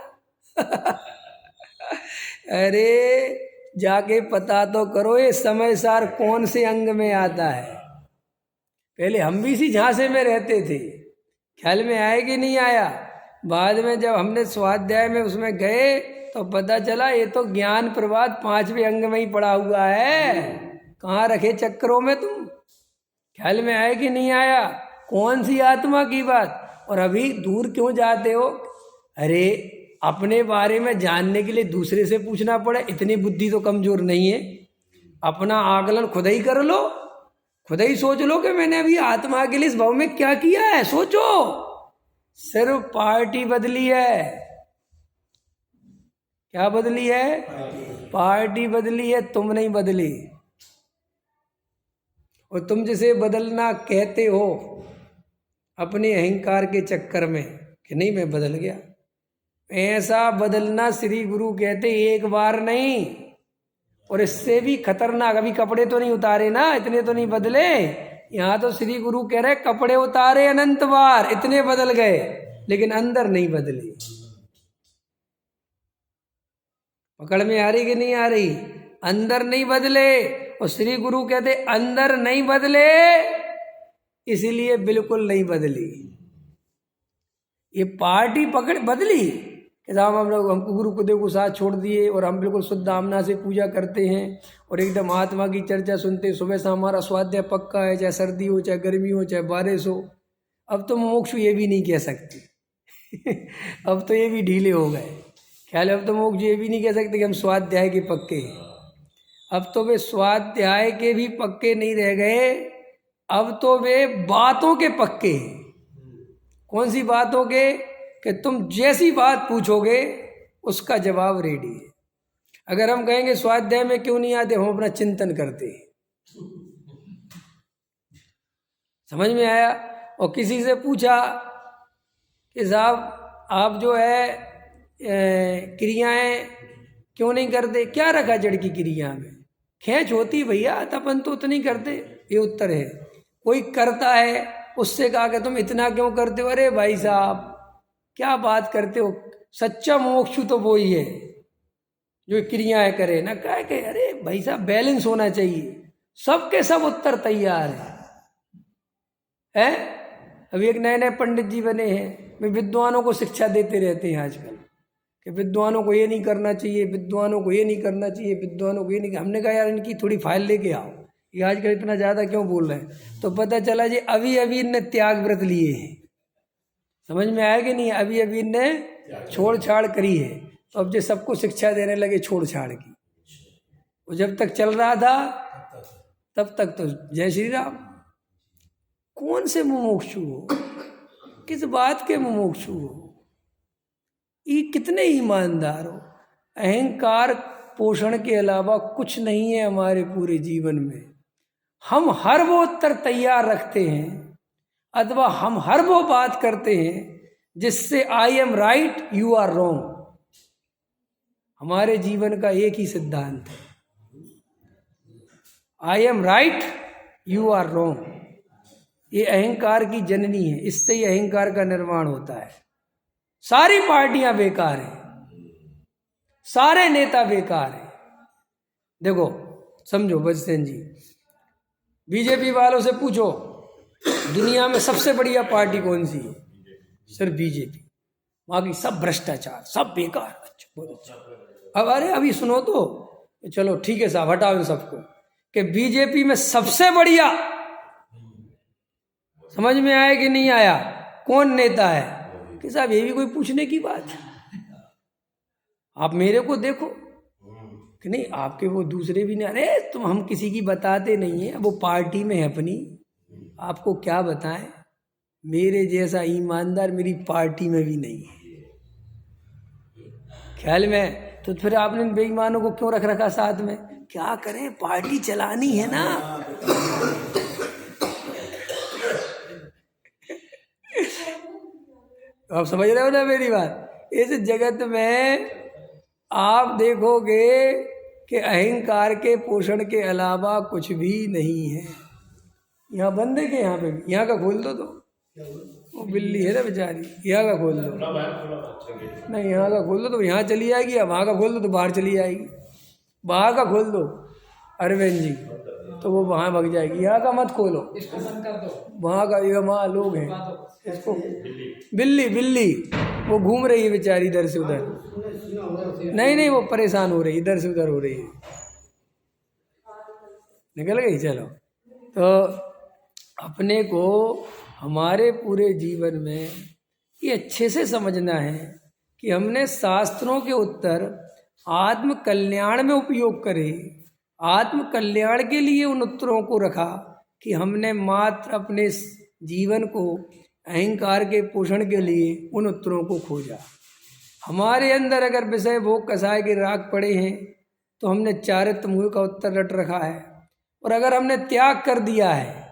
अरे जाके पता तो करो ये समय सार कौन से अंग में आता है। पहले हम भी इसी झांसे में रहते थे, ख्याल में आया कि नहीं आया? बाद में जब हमने स्वाध्याय में उसमें गए तो पता चला ये तो ज्ञान प्रवाद 5वें अंग में ही पड़ा हुआ है। कहाँ रखे चक्करों में तुम? ख्याल में आया कि नहीं आया? कौन सी आत्मा की बात? और अभी दूर क्यों जाते हो? अरे अपने बारे में जानने के लिए दूसरे से पूछना पड़े, इतनी बुद्धि तो कमजोर नहीं है। अपना आकलन खुद ही कर लो, खुद ही सोच लो कि मैंने अभी आत्मा के लिए इस भाव में क्या किया है। सोचो, सिर्फ पार्टी बदली है। क्या बदली है? पार्टी बदली है, तुम नहीं बदली। और तुम जिसे बदलना कहते हो अपने अहंकार के चक्कर में कि नहीं मैं बदल गया, ऐसा बदलना श्री गुरु कहते एक बार नहीं, और इससे भी खतरनाक, अभी कपड़े तो नहीं उतारे ना, इतने तो नहीं बदले। यहाँ तो श्री गुरु कह रहे कपड़े उतारे अनंत बार, इतने बदल गए, लेकिन अंदर नहीं बदले। पकड़ में आ रही कि नहीं आ रही? अंदर नहीं बदले। और श्री गुरु कहते अंदर नहीं बदले, इसलिए बिल्कुल नहीं बदली। ये पार्टी पकड़ बदली कि साहब हम लोग, हमको गुरु को देखो साथ छोड़ दिए और हम बिल्कुल शुद्ध आमना से पूजा करते हैं और एकदम आत्मा की चर्चा सुनते, सुबह से हमारा स्वाध्याय पक्का है, चाहे सर्दी हो, चाहे गर्मी हो, चाहे बारिश हो। अब तो मोक्ष ये भी नहीं कह सकती अब तो ये भी ढीले हो गए। ख्याल, अब तो मोक्ष ये भी नहीं कह सकते कि हम स्वाध्याय के पक्के हैं। अब तो वे स्वाध्याय के भी पक्के नहीं रह गए, अब तो वे बातों के पक्के हैं। कौन सी बातों के? कि तुम जैसी बात पूछोगे उसका जवाब रेडी है। अगर हम कहेंगे स्वाध्याय में क्यों नहीं आते, हम अपना चिंतन करते हैं। समझ में आया? और किसी से पूछा कि साहब आप जो है क्रियाएं क्यों नहीं करते, क्या रखा जड़ की क्रिया में? खेच होती भैया, तपन तो उतनी करते, ये उत्तर है। कोई करता है, उससे कहा कि तुम इतना क्यों करते हो? अरे भाई साहब क्या बात करते हो, सच्चा मोक्ष तो वो ही है जो क्रियाएं करे ना। क्या कि अरे भाई साहब बैलेंस होना चाहिए, सबके सब उत्तर तैयार है। अभी एक नए नए पंडित जी बने हैं, वे विद्वानों को शिक्षा देते रहते हैं आजकल कि विद्वानों को ये नहीं करना चाहिए, विद्वानों को ये नहीं करना चाहिए, विद्वानों को ये नहीं। हमने कहा यार इनकी थोड़ी फाइल लेके आओ, ये आजकल इतना ज़्यादा क्यों बोल रहे हैं? तो पता चला जी अभी अभी इनने त्याग व्रत लिए हैं। समझ में आया कि नहीं? अभी अभी इनने छोड़ छाड़ करी है, तो अब जो सबको शिक्षा देने लगे छोड़ छाड़ की। वो जब तक चल रहा था तब तक तो जय श्री राम। कौन से मुमुक्षु हो, किस बात के मुमुक्षु हो, ये कितने ईमानदार हो? अहंकार पोषण के अलावा कुछ नहीं है हमारे पूरे जीवन में। हम हर वो उत्तर तैयार रखते हैं अथवा हम हर वो बात करते हैं जिससे I am right you are wrong. हमारे जीवन का एक ही सिद्धांत है, I am right you are wrong. ये अहंकार की जननी है, इससे ही अहंकार का निर्माण होता है। सारी पार्टियां बेकार हैं, सारे नेता बेकार हैं। देखो समझो बजसेन जी, बीजेपी वालों से पूछो दुनिया में सबसे बढ़िया पार्टी कौन सी है? सिर्फ बीजेपी। बाकी सब भ्रष्टाचार, सब बेकार। अच्छा बहुत अच्छा। अब अरे अभी सुनो तो, चलो ठीक है साहब हटाओ इन सबको, कि बीजेपी में सबसे बढ़िया, समझ में आया कि नहीं आया, कौन नेता है? कि साहब ये भी कोई पूछने की बात है? आप मेरे को देखो कि नहीं, आपके वो दूसरे भी नहीं। अरे तुम, हम किसी की बताते नहीं है, वो पार्टी में है अपनी, आपको क्या बताएं? मेरे जैसा ईमानदार मेरी पार्टी में भी नहीं है। ख्याल में तो फिर आपने बेईमानों को क्यों रख रखा साथ में? क्या करें, पार्टी चलानी है ना। आप समझ रहे हो ना मेरी बात? इस जगत में आप देखोगे कि अहंकार के पोषण के अलावा कुछ भी नहीं है। यहाँ बंद है कि यहाँ पे भी? यहाँ का खोल दो तो, वो बिल्ली है ना बेचारी, यहाँ का खोल दो। नहीं यहाँ का खोल दो तो यहाँ चली जाएगी, या वहाँ का खोल दो तो बाहर चली जाएगी। बाहर का खोल दो अरविंद जी, तो वो वहाँ भाग जाएगी। यहाँ का मत खोलो, वहाँ का, ये वहाँ लोग हैं, इसको बिल्ली बिल्ली वो घूम रही है बेचारी इधर से उधर। नहीं नहीं वो परेशान हो रही, इधर से उधर हो रही है, निकल गई। चलो, तो अपने को हमारे पूरे जीवन में ये अच्छे से समझना है कि हमने शास्त्रों के उत्तर आत्म कल्याण में उपयोग करे, आत्म कल्याण के लिए उन उत्तरों को रखा कि हमने मात्र अपने जीवन को अहंकार के पोषण के लिए उन उत्तरों को खोजा। हमारे अंदर अगर विषय भोग कसाय के राग पड़े हैं तो हमने चारित्र मोह का उत्तर रट रखा है, और अगर हमने त्याग कर दिया है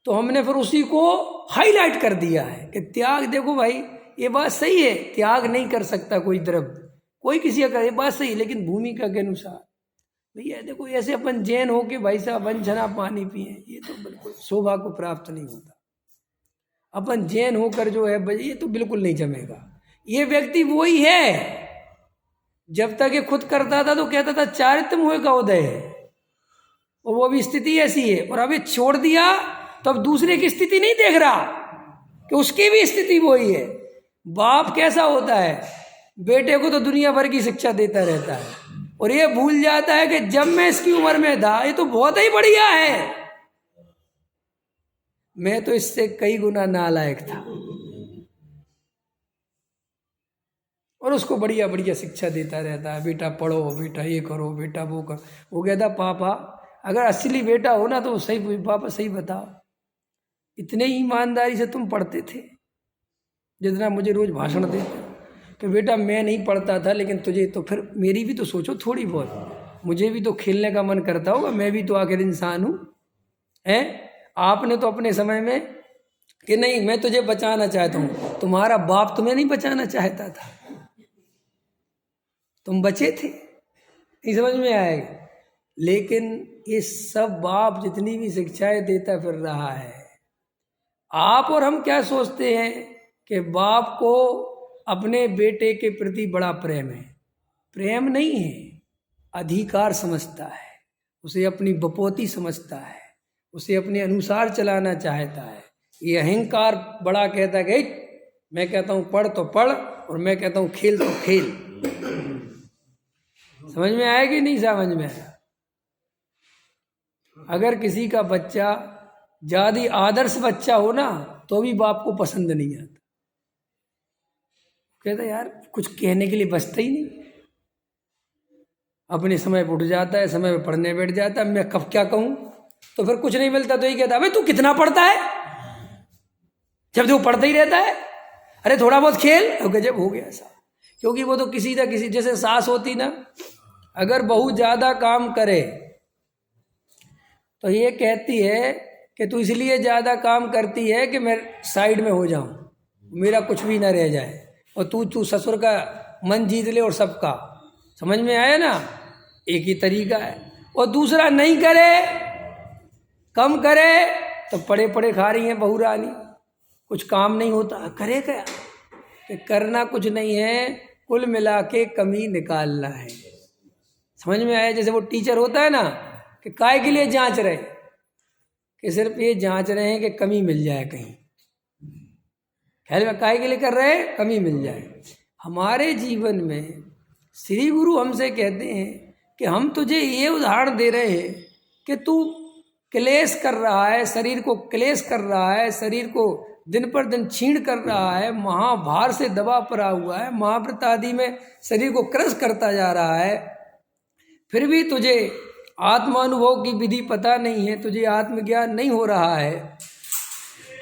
तो हमने फिर उसी को हाईलाइट कर दिया है कि त्याग, देखो भाई ये बात सही है, त्याग नहीं कर सकता कोई द्रव्य, कोई किसी का करे, बात सही, लेकिन भूमिका के अनुसार। भैया देखो ऐसे अपन जैन हो के भाई साहब वंचना पानी पिए, ये तो बिल्कुल शोभा को प्राप्त नहीं होता। अपन जैन होकर जो है ये तो बिल्कुल नहीं जमेगा। ये व्यक्ति वही है, जब तक ये खुद करता था तो कहता था चारित्र मोह का उदय है, और वो भी स्थिति ऐसी है, और अब ये छोड़ दिया तो अब दूसरे की स्थिति नहीं देख रहा कि उसकी भी स्थिति वही है। बाप कैसा होता है, बेटे को तो दुनिया भर की शिक्षा देता रहता है, और ये भूल जाता है कि जब मैं इसकी उम्र में था ये तो बहुत ही बढ़िया है, मैं तो इससे कई गुना नालायक था, और उसको बढ़िया बढ़िया शिक्षा देता रहता है, बेटा पढ़ो, बेटा ये करो, बेटा वो करो। वो कहता पापा अगर असली बेटा हो ना तो सही, पापा सही बताओ, इतने ईमानदारी से तुम पढ़ते थे जितना मुझे रोज भाषण देते? तो बेटा मैं नहीं पढ़ता था, लेकिन तुझे तो फिर मेरी भी तो सोचो थोड़ी बहुत, मुझे भी तो खेलने का मन करता होगा, मैं भी तो आखिर इंसान हूँ। हैं आपने तो अपने समय में कि नहीं मैं तुझे बचाना चाहता हूँ, तुम्हारा बाप तुम्हें नहीं बचाना चाहता था, तुम बचे थे, नहीं समझ में आएगा। लेकिन ये सब बाप जितनी भी शिक्षाएं देता फिर रहा है, आप और हम क्या सोचते हैं कि बाप को अपने बेटे के प्रति बड़ा प्रेम है। प्रेम नहीं है, अधिकार समझता है, उसे अपनी बपोती समझता है, उसे अपने अनुसार चलाना चाहता है। ये अहंकार बड़ा कहता है कि मैं कहता हूँ पढ़ तो पढ़, और मैं कहता हूँ खेल तो खेल। समझ में आया कि नहीं समझ में आया? अगर किसी का बच्चा ज्यादा आदर्श बच्चा हो ना तो भी बाप को पसंद नहीं आता, कहता यार कुछ कहने के लिए बचता ही नहीं, अपने समय पर उठ जाता है, समय पर पढ़ने बैठ जाता है, मैं कब क्या कहूँ, तो फिर कुछ नहीं मिलता तो ये कहता है तू कितना पढ़ता है, जब वो पढ़ता ही रहता है, अरे थोड़ा बहुत खेल, गजब हो गया ऐसा। क्योंकि वो तो किसी ना किसी, जैसे सास होती ना, अगर बहू ज्यादा काम करे तो ये कहती है कि तू इसलिए ज्यादा काम करती है कि मैं साइड में हो जाऊं, मेरा कुछ भी ना रह जाए, और तू ससुर का मन जीत ले और सबका। समझ में आया ना? एक ही तरीका है। और दूसरा नहीं करे, कम करे तो पड़े पड़े खा रही है बहू रानी, कुछ काम नहीं होता, करे क्या कि करना कुछ नहीं है, कुल मिला के कमी निकालना है। समझ में आया? जैसे वो टीचर होता है ना कि काय के लिए जांच रहे, कि सिर्फ ये जांच रहे हैं कि कमी मिल जाए कहीं, ख्याल में काय के लिए कर रहे हैं, कमी मिल जाए। हमारे जीवन में श्री गुरु हमसे कहते हैं कि हम तुझे ये उदाहरण दे रहे हैं कि तू क्लेश कर रहा है, शरीर को क्लेश कर रहा है, शरीर को दिन पर दिन क्षीण कर रहा है, महाभार से दबा पड़ा हुआ है, महाव्रत आदि में शरीर को क्रश करता जा रहा है, फिर भी तुझे आत्मानुभव की विधि पता नहीं है, तुझे आत्मज्ञान नहीं हो रहा है।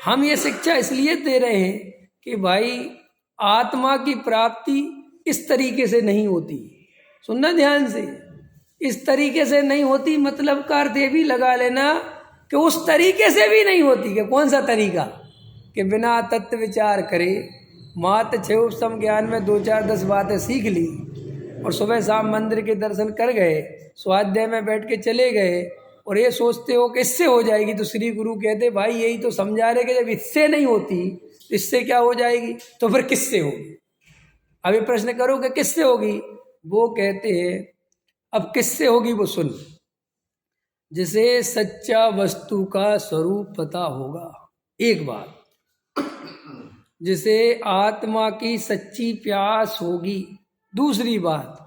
हम ये शिक्षा इसलिए दे रहे हैं कि भाई आत्मा की प्राप्ति इस तरीके से नहीं होती, सुनना ध्यान से, इस तरीके से नहीं होती, मतलब का अर्थ ये भी लगा लेना कि उस तरीके से भी नहीं होती। कि कौन सा तरीका? कि बिना तत्व विचार करे, मात्र 6 उपसम ज्ञान में 2-4-10 बातें सीख ली और सुबह शाम मंदिर के दर्शन कर गए, स्वाध्याय में बैठ के चले गए, और ये सोचते हो कि इससे हो जाएगी, तो श्री गुरु कहते भाई यही तो समझा रहे कि जब इससे नहीं होती इससे क्या हो जाएगी, तो फिर किससे होगी? अभी प्रश्न करो कि किससे होगी? वो कहते हैं अब किससे होगी वो सुन, जिसे सच्चा वस्तु का स्वरूप पता होगा, एक बात, जिसे आत्मा की सच्ची प्यास होगी, दूसरी बात,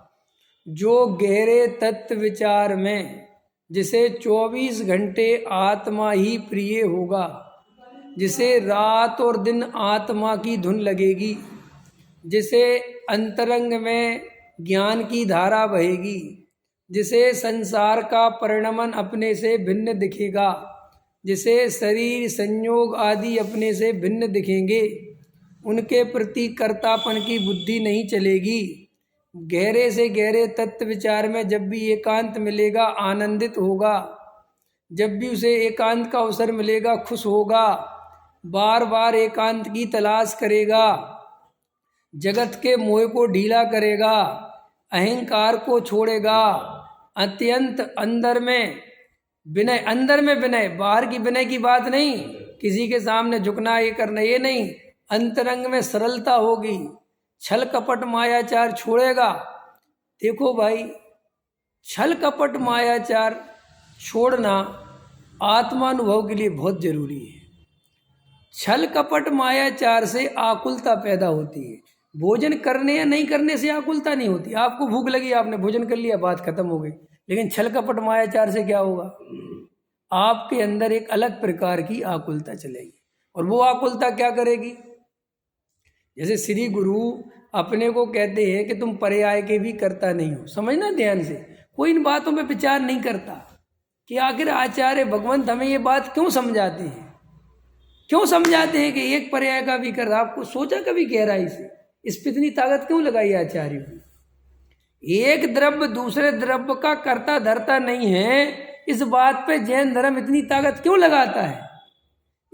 जो गहरे तत्व विचार में जिसे 24 घंटे आत्मा ही प्रिय होगा, जिसे रात और दिन आत्मा की धुन लगेगी, जिसे अंतरंग में ज्ञान की धारा बहेगी, जिसे संसार का परिणमन अपने से भिन्न दिखेगा, जिसे शरीर संयोग आदि अपने से भिन्न दिखेंगे, उनके प्रति कर्तापन की बुद्धि नहीं चलेगी। गहरे से गहरे तत्व विचार में जब भी एकांत मिलेगा आनंदित होगा, जब भी उसे एकांत का अवसर मिलेगा खुश होगा, बार बार एकांत की तलाश करेगा, जगत के मोह को ढीला करेगा, अहंकार को छोड़ेगा, अत्यंत अंदर में विनय, अंदर में विनय, बाहर की विनय की बात नहीं, किसी के सामने झुकना ये करना ये नहीं, अंतरंग में सरलता होगी, छल कपट मायाचार छोड़ेगा। देखो भाई, छल कपट मायाचार छोड़ना आत्मानुभव के लिए बहुत जरूरी है। छल कपट मायाचार से आकुलता पैदा होती है। भोजन करने या नहीं करने से आकुलता नहीं होती। आपको भूख लगी, आपने भोजन कर लिया, बात खत्म हो गई। लेकिन छल कपट मायाचार से क्या होगा? आपके अंदर एक अलग प्रकार की आकुलता चलेगी, और वो आकुलता क्या करेगी? जैसे श्री गुरु अपने को कहते हैं कि तुम पर्याय के भी करता नहीं हो। समझना ध्यान से, कोई इन बातों में विचार नहीं करता कि आखिर आचार्य भगवंत हमें ये बात क्यों समझाते हैं, क्यों समझाते हैं कि एक पर्याय का भी कर। आपको सोचा कभी गहराई से, इस पर इतनी ताकत क्यों लगाई आचार्य ने? एक द्रव्य दूसरे द्रव्य का कर्ता धरता नहीं है, इस बात पे जैन धर्म इतनी ताकत क्यों लगाता है?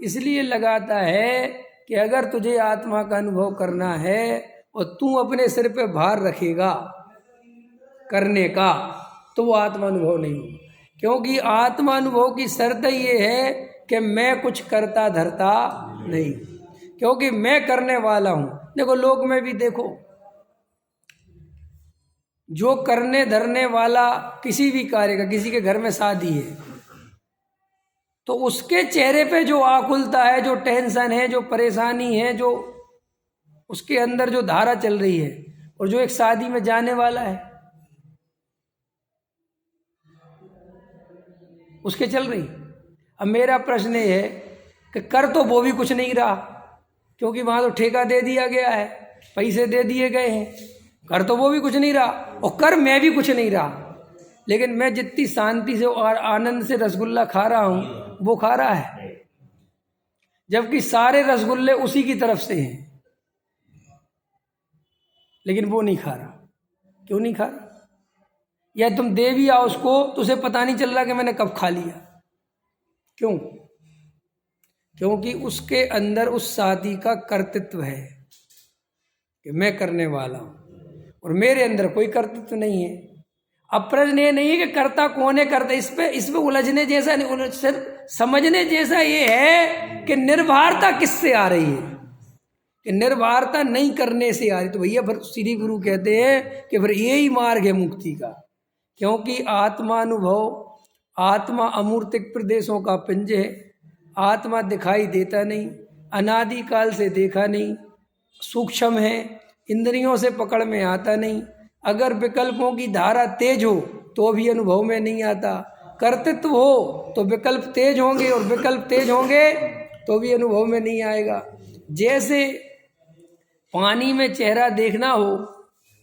इसलिए लगाता है कि अगर तुझे आत्मा का अनुभव करना है और तू अपने सिर पे भार रखेगा करने का, तो वो आत्मानुभव नहीं होगा। क्योंकि आत्मानुभव की शर्त ये है कि मैं कुछ करता धरता नहीं, क्योंकि मैं करने वाला हूं। देखो लोक में भी देखो, जो करने धरने वाला किसी भी कार्य का, किसी के घर में शादी है तो उसके चेहरे पे जो आकुलता है, जो टेंशन है, जो परेशानी है, जो उसके अंदर जो धारा चल रही है, और जो एक शादी में जाने वाला है उसके चल रही। अब मेरा प्रश्न ये है कि कर तो वो भी कुछ नहीं रहा, क्योंकि वहां तो ठेका दे दिया गया है, पैसे दे दिए गए हैं, कर तो वो भी कुछ नहीं रहा, और कर मैं भी कुछ नहीं रहा। लेकिन मैं जितनी शांति से और आनंद से रसगुल्ला खा रहा हूं वो खा रहा है, जबकि सारे रसगुल्ले उसी की तरफ से हैं, लेकिन वो नहीं खा रहा। क्यों नहीं खा रहा? या तुम दे भी आओ उसको तो उसे पता नहीं चल रहा कि मैंने कब खा लिया। क्यों? क्योंकि उसके अंदर उस शादी का कर्तृत्व है कि मैं करने वाला हूं, और मेरे अंदर कोई कर्तृत्व नहीं है। अब प्रश्न ये नहीं है कि कर्ता कौन है, कर्ता, इस पे उलझने जैसा नहीं, समझने जैसा ये है कि निर्भरता किससे आ रही है, कि निर्भरता नहीं करने से आ रही। तो भैया फिर श्री गुरु कहते हैं कि फिर यही मार्ग है मुक्ति का। क्योंकि आत्मानुभव, आत्मा अमूर्तिक प्रदेशों का पिंज है, आत्मा दिखाई देता नहीं, अनादि काल से देखा नहीं, सूक्ष्म है, इंद्रियों से पकड़ में आता नहीं। अगर विकल्पों की धारा तेज हो तो भी अनुभव में नहीं आता, कर्तृत्व हो तो विकल्प तेज होंगे, और विकल्प तेज होंगे तो भी अनुभव में नहीं आएगा। जैसे पानी में चेहरा देखना हो,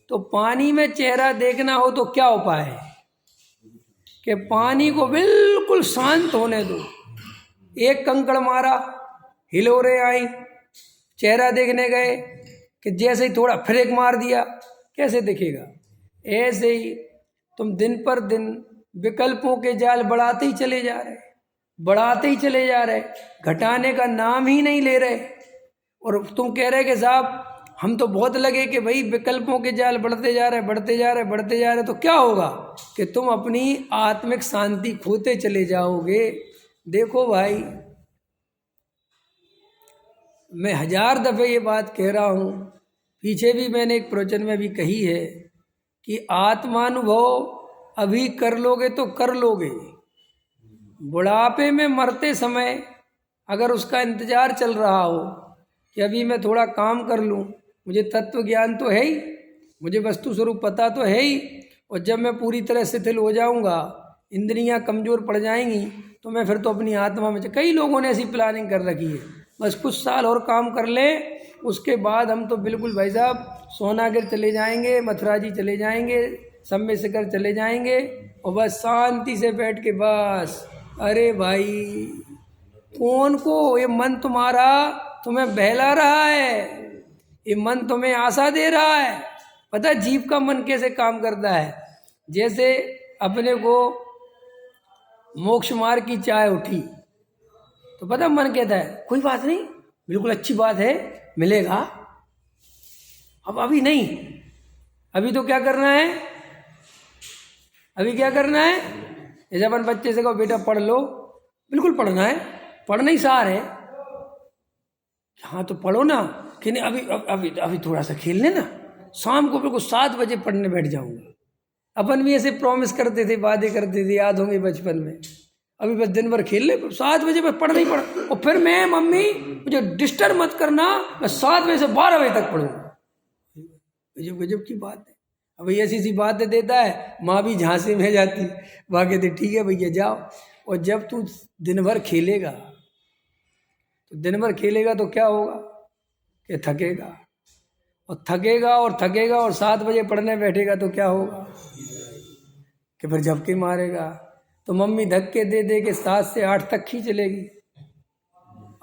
तो पानी में चेहरा देखना हो तो क्या उपाय है कि पानी को बिल्कुल शांत होने दो। एक कंकड़ मारा, हिलोरे आई, चेहरा देखने गए कि जैसे ही थोड़ा फिर एक मार दिया, कैसे दिखेगा? ऐसे ही तुम दिन पर दिन विकल्पों के जाल बढ़ाते ही चले जा रहे, बढ़ाते ही चले जा रहे, घटाने का नाम ही नहीं ले रहे। और तुम कह रहे कि साहब हम तो बहुत लगे कि भाई विकल्पों के जाल बढ़ते जा रहे, बढ़ते जा रहे, बढ़ते जा रहे, तो क्या होगा कि तुम अपनी आत्मिक शांति खोते चले जाओगे। देखो भाई, मैं 1000 दफे ये बात कह रहा हूँ, पीछे भी मैंने एक प्रवचन में भी कही है कि आत्मानुभव अभी कर लोगे तो कर लोगे, बुढ़ापे में मरते समय अगर उसका इंतजार चल रहा हो कि अभी मैं थोड़ा काम कर लूँ, मुझे तत्व ज्ञान तो है ही, मुझे वस्तु स्वरूप पता तो है ही, और जब मैं पूरी तरह शिथिल हो जाऊंगा, इंद्रियां कमजोर पड़ जाएंगी, तो मैं फिर तो अपनी आत्मा में, कई लोगों ने ऐसी प्लानिंग कर रखी है, बस कुछ साल और काम कर ले उसके बाद हम तो बिल्कुल भाई साहब सोनागिर चले जाएंगे, मथुरा जी चले जाएंगे, सम्य शिखर चले जाएंगे और बस शांति से बैठ के बस, अरे भाई कौन को, ये मन तुम्हारा तुम्हें बहला रहा है, ये मन तुम्हें आशा दे रहा है। पता है जीव का मन कैसे काम करता है? जैसे अपने को मोक्ष मार्ग की चाय उठी तो पता मन कहता है कोई बात नहीं, बिल्कुल अच्छी बात है, मिलेगा। अब अभी नहीं, अभी तो क्या करना है, अभी क्या करना है? जैसे अपन बच्चे से कहो बेटा पढ़ लो, बिल्कुल पढ़ना है, पढ़ना ही सार है। हाँ तो पढ़ो ना, कि नहीं अभी अभी अभी थोड़ा सा खेल लेना, शाम को बिल्कुल 7 बजे पढ़ने बैठ जाऊंगा। अपन भी ऐसे प्रॉमिस करते थे, वादे करते थे, याद होंगे बचपन में। अभी बस दिन भर खेल ले, 7 बजे बस पढ़ना ही पढ़, और फिर मैं मम्मी मुझे डिस्टर्ब मत करना, मैं 7 बजे से 12 बजे तक पढ़ूंगा। गजब गजब की बात है। अब ऐसी सी बातें देता है, माँ भी झांसे में जाती, वहाँ कहते ठीक है भैया जाओ। और जब तू दिन भर खेलेगा तो दिन भर खेलेगा तो क्या होगा कि थकेगा, और थकेगा और थकेगा, और 7 बजे पढ़ने बैठेगा तो क्या होगा कि फिर झपके मारेगा। तो मम्मी धक्के दे दे के 7 से 8 तक खींच लेगी,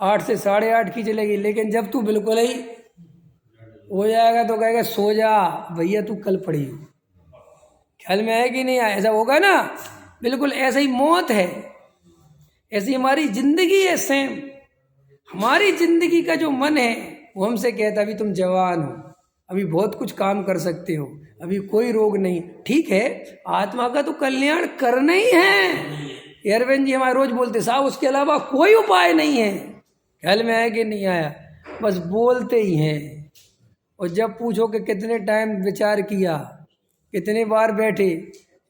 8 से 8:30 खींच लेगी। लेकिन जब तू बिल्कुल ही हो जाएगा तो कहेगा सो जा भैया, तू कल पढ़ी। ख्याल में आया कि नहीं आया? ऐसा होगा ना, बिल्कुल ऐसा ही मौत है, ऐसी हमारी जिंदगी है सेम। हमारी जिंदगी का जो मन है वो हमसे कहता अभी तुम जवान हो, अभी बहुत कुछ काम कर सकते हो, अभी कोई रोग नहीं। ठीक है, आत्मा का तो कल्याण करना ही है, अरविंद जी हमारे रोज बोलते साहब, उसके अलावा कोई उपाय नहीं है। ख्याल में आया कि नहीं आया? बस बोलते ही हैं। और जब पूछो कि कितने टाइम विचार किया, कितने बार बैठे,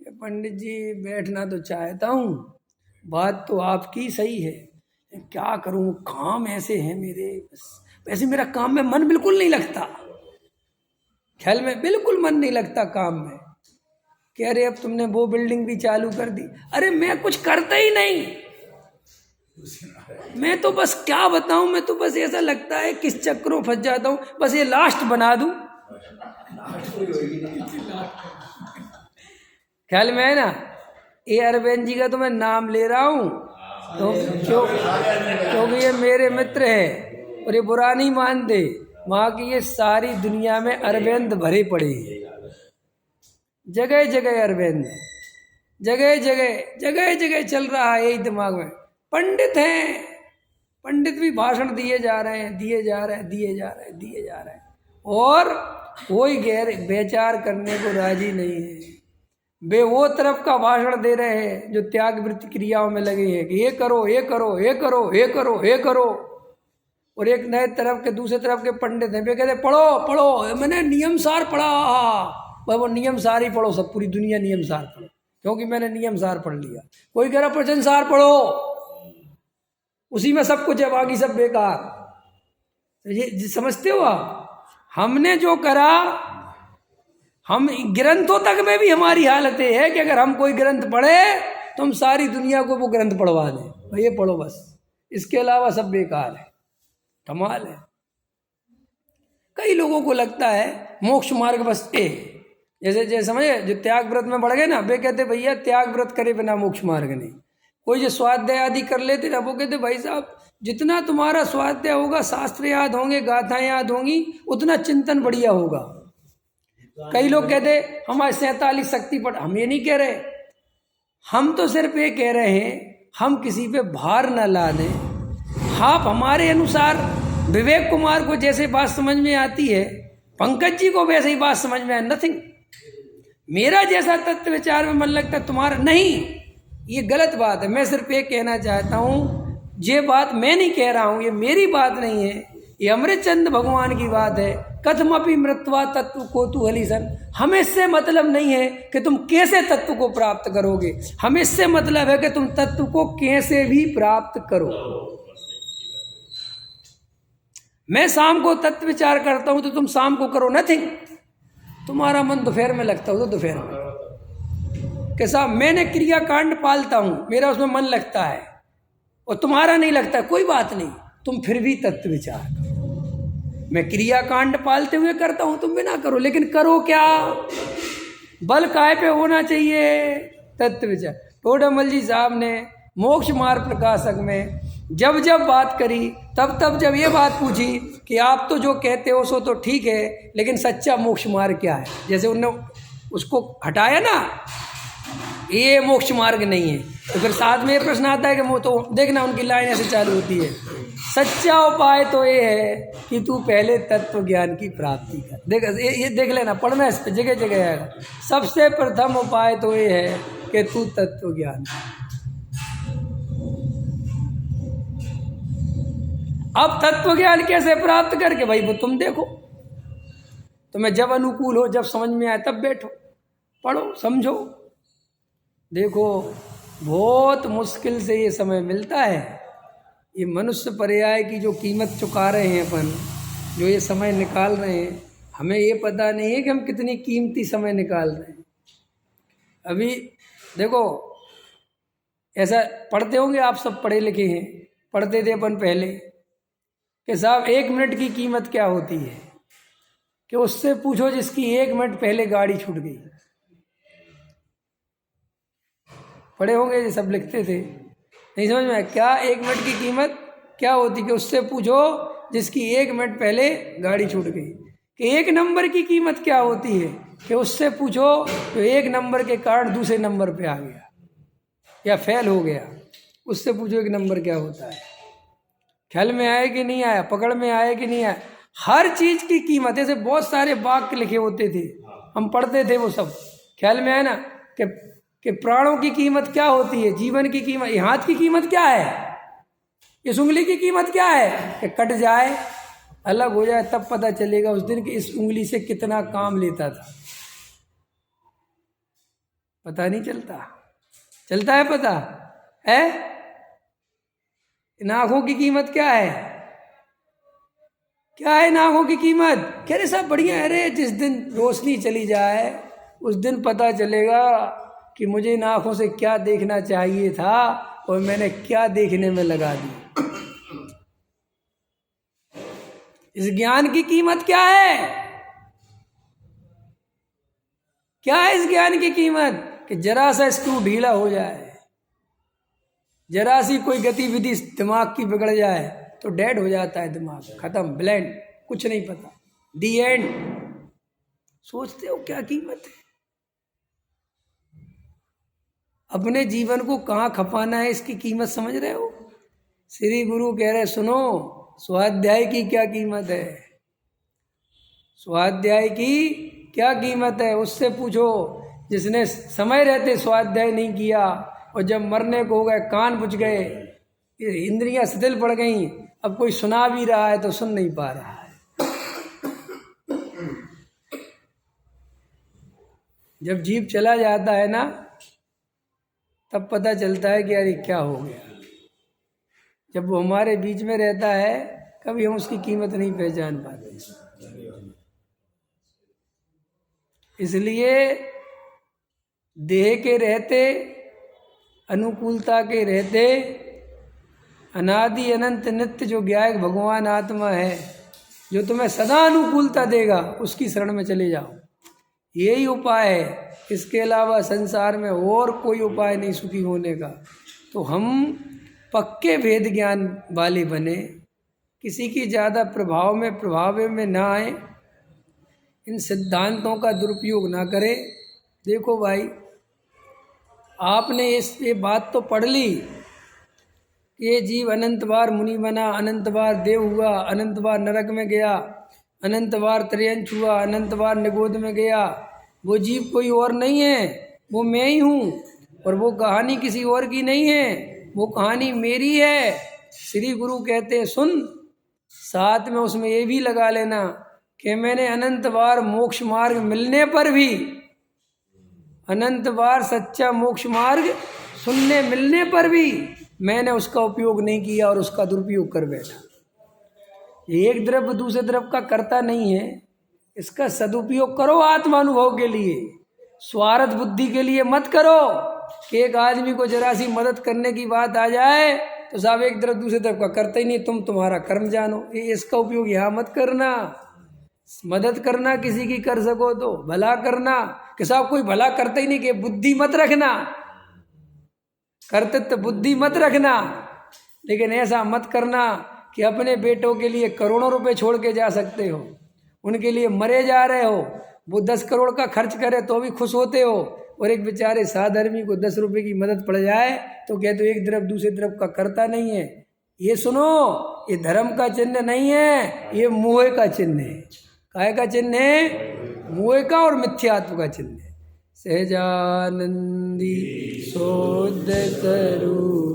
पंडित जी बैठना तो चाहता हूँ, बात तो आपकी सही है, क्या करूँ, काम ऐसे हैं मेरे, वैसे मेरा काम में मन बिल्कुल नहीं लगता। ख्याल में बिल्कुल मन नहीं लगता काम में। कह रहे अब तुमने वो बिल्डिंग भी चालू कर दी, अरे मैं कुछ करता ही नहीं, मैं तो बस क्या बताऊं, मैं तो बस ऐसा लगता है किस चक्करों फंस जाता हूं, बस ये लास्ट बना दूं। ख्याल में है ना? ये अरविंद जी का तो मैं नाम ले रहा हूं तो क्योंकि ये मेरे मित्र है और ये बुरा नहीं मानते। वहाँ की ये सारी दुनिया में अरविंद भरे पड़े हैं, जगह जगह अरविंद, जगह जगह जगह जगह चल रहा है यही दिमाग में। पंडित हैं, पंडित भी भाषण दिए जा रहे हैं, दिए जा रहे हैं, दिए जा रहे हैं, दिए जा रहे हैं, और कोई गैर विचार करने को राजी नहीं है। वे वो तरफ का भाषण दे रहे हैं जो त्याग वृत्ति क्रियाओं में लगे हैं कि ये करो, ये करो, ये करो, ये करो, ये करो। और एक नए तरफ के, दूसरे तरफ के पंडित हैं, वे कहते पढ़ो पढ़ो, मैंने नियम सार पढ़ा, भाई वो नियम सार ही पढ़ो, सब पूरी दुनिया नियम सार पढ़ो क्योंकि मैंने नियम सार पढ़ लिया। कोई कह रहा प्रवचन सार पढ़ो, उसी में सब कुछ है, बाकी सब बेकार। ये समझते हो आप? हमने जो करा, हम ग्रंथों तक में भी हमारी हालत है कि अगर हम कोई ग्रंथ पढ़े तो हम सारी दुनिया को वो ग्रंथ पढ़वा दें, भाई ये पढ़ो बस, इसके अलावा सब बेकार है। कमाल है। कई लोगों को लगता है मोक्ष मार्ग बस जैसे समझे, जो त्याग व्रत में बढ़ गए ना, वे कहते भैया त्याग व्रत करे बिना मोक्ष मार्ग नहीं। कोई जो स्वाध्याय आदि कर लेते ना, वो कहते भाई साहब जितना तुम्हारा स्वाध्याय होगा, शास्त्र याद होंगे, गाथाएं याद होंगी, उतना चिंतन बढ़िया होगा। कई लोग कहते हमारे 47 शक्ति पट, हम ये नहीं कह रहे, हम तो सिर्फ ये कह रहे हैं हम किसी पे भार न ला दें। आप हमारे अनुसार विवेक कुमार को जैसे बात समझ में आती है, पंकज जी को वैसे ही बात समझ में आए, नथिंग। मेरा जैसा तत्व विचार में मन लगता है, तुम्हारा नहीं, ये गलत बात है। मैं सिर्फ ये कहना चाहता हूँ, ये बात मैं नहीं कह रहा हूँ, ये मेरी बात नहीं है, ये अमृतचंद भगवान की बात है। कथमपि मृत्वा तत्व को तू हलीसन। हमें इससे मतलब नहीं है कि तुम कैसे तत्व को प्राप्त करोगे, हमें इससे मतलब है कि तुम तत्व को कैसे भी प्राप्त करो। मैं शाम को तत्व विचार करता हूं तो तुम शाम को करो, नथिंग। तुम्हारा मन दोपहर में लगता हो तो दोपहर में। कि साहब मैंने क्रिया कांड पालता हूं, मेरा उसमें मन लगता है और तुम्हारा नहीं लगता, कोई बात नहीं, तुम फिर भी तत्व विचार करो। मैं क्रियाकांड पालते हुए करता हूँ, तुम भी ना करो, लेकिन करो क्या? बल काय पे होना चाहिए? तत्व विचार। टोडामल जी साहब ने मोक्ष मार्ग प्रकाशक में जब जब बात करी, तब तब जब ये बात पूछी कि आप तो जो कहते हो सो तो ठीक है, लेकिन सच्चा मोक्ष मार्ग क्या है? जैसे उन्होंने उसको हटाया ना, ये मोक्ष मार्ग नहीं है, तो फिर साथ में ये प्रश्न आता है कि वो तो देखना उनकी लाइन ऐसे चालू होती है, सच्चा उपाय तो ये है कि तू पहले तत्व ज्ञान की प्राप्ति कर। देख ये देख लेना, पढ़ना इस पर जगह जगह आएगा। सबसे प्रथम उपाय तो ये है कि तू तत्व ज्ञान। अब तत्व ज्ञान कैसे प्राप्त करके, भाई वो तुम देखो, तुम्हें जब अनुकूल हो, जब समझ में आए तब बैठो, पढ़ो, समझो। देखो बहुत मुश्किल से ये समय मिलता है। ये मनुष्य पर्याय की जो कीमत चुका रहे हैं अपन, जो ये समय निकाल रहे हैं, हमें ये पता नहीं है कि हम कितनी कीमती समय निकाल रहे हैं। अभी देखो, ऐसा पढ़ते होंगे आप, सब पढ़े लिखे हैं, पढ़ते थे अपन पहले कि साहब 1 मिनट की कीमत क्या होती है, कि उससे पूछो जिसकी 1 मिनट पहले गाड़ी छूट गई। पढ़े होंगे, ये सब लिखते थे, नहीं समझ में आया क्या 1 मिनट की कीमत क्या होती, कि उससे पूछो जिसकी 1 मिनट पहले गाड़ी छूट गई। कि 1 नंबर की कीमत क्या होती है, कि उससे पूछो तो 1 नंबर के कारण दूसरे नंबर पे आ गया या फेल हो गया, उससे पूछो 1 नंबर क्या होता है। ख्याल में आया कि नहीं आया, पकड़ में आया कि नहीं आया? हर चीज की कीमत, ऐसे बहुत सारे वाक्य लिखे होते थे, हम पढ़ते थे वो सब, ख्याल में आया ना? कि प्राणों की कीमत क्या होती है, जीवन की कीमत, ये हाथ की कीमत क्या है, इस उंगली की कीमत क्या है, कि कट जाए, अलग हो जाए, तब पता चलेगा उस दिन कि इस उंगली से कितना काम लेता था। पता नहीं चलता, चलता है पता है? इन आँखों की कीमत क्या है? क्या है इन आँखों की कीमत? कह रहे साहब बढ़िया है। अरे जिस दिन रोशनी चली जाए उस दिन पता चलेगा कि मुझे इन आँखों से क्या देखना चाहिए था और मैंने क्या देखने में लगा दी। इस ज्ञान की कीमत क्या है? क्या है इस ज्ञान की कीमत? कि जरा सा स्क्रू ढीला हो जाए, जरा सी कोई गतिविधि दिमाग की बिगड़ जाए तो डेड हो जाता है दिमाग, खत्म, ब्लैंक, कुछ नहीं पता, दी एंड। सोचते हो क्या कीमत है? अपने जीवन को कहाँ खपाना है, इसकी कीमत समझ रहे हो? श्री गुरु कह रहे सुनो, स्वाध्याय की क्या कीमत है, स्वाध्याय की क्या कीमत है, उससे पूछो जिसने समय रहते स्वाध्याय नहीं किया और जब मरने को हो गए, कान बुझ गए, इंद्रियां शिथिल पड़ गई, अब कोई सुना भी रहा है तो सुन नहीं पा रहा है। जब जीव चला जाता है ना, तब पता चलता है कि यार ये क्या हो गया। जब वो हमारे बीच में रहता है कभी हम उसकी कीमत नहीं पहचान पाते। इसलिए देह के रहते, अनुकूलता के रहते, अनादि अनंत नित्य जो ज्ञायक भगवान आत्मा है, जो तुम्हें सदा अनुकूलता देगा, उसकी शरण में चले जाओ। यही उपाय है, इसके अलावा संसार में और कोई उपाय नहीं सुखी होने का। तो हम पक्के भेद ज्ञान वाले बने, किसी की ज़्यादा प्रभाव में ना आए, इन सिद्धांतों का दुरुपयोग ना करें। देखो भाई, आपने ये बात तो पढ़ ली, ये जीव अनंत बार मुनि बना, अनंत बार देव हुआ, अनंत बार नरक में गया, अनंत बार त्रियंच हुआ, अनंत बार निगोद में गया। वो जीव कोई और नहीं है, वो मैं ही हूँ, और वो कहानी किसी और की नहीं है, वो कहानी मेरी है। श्री गुरु कहते हैं सुन, साथ में उसमें ये भी लगा लेना कि मैंने अनंत बार मोक्ष मार्ग मिलने पर भी, अनंत बार सच्चा मोक्ष मार्ग सुनने मिलने पर भी मैंने उसका उपयोग नहीं किया और उसका दुरुपयोग कर बैठा। एक द्रव्य दूसरे द्रव्य का करता नहीं है, इसका सदुपयोग करो आत्मानुभव के लिए, स्वार्थ बुद्धि के लिए मत करो। कि एक आदमी को जरा सी मदद करने की बात आ जाए तो साहब एक तरफ दूसरी तरफ का करते ही नहीं, तुम तुम्हारा कर्म जानो। ये इसका उपयोग यहाँ मत करना। मदद करना किसी की कर सको तो, भला करना कि साहब कोई भला करते ही नहीं, कि बुद्धि मत रखना, करते तो बुद्धि मत रखना, लेकिन ऐसा मत करना कि अपने बेटों के लिए करोड़ों रुपए छोड़ के जा सकते हो, उनके लिए मरे जा रहे हो, वो 10 करोड़ का खर्च करे तो भी खुश होते हो, और एक बेचारे साधर्मी को 10 रुपए की मदद पड़ जाए तो कहते हो एक तरफ दूसरी तरफ का करता नहीं है। ये सुनो, ये धर्म का चिन्ह नहीं है, ये मोह का चिन्ह है। काय का चिन्ह है? मोह का और मिथ्यात्व का चिन्ह है। सहजानंदी शोध स्वरूप।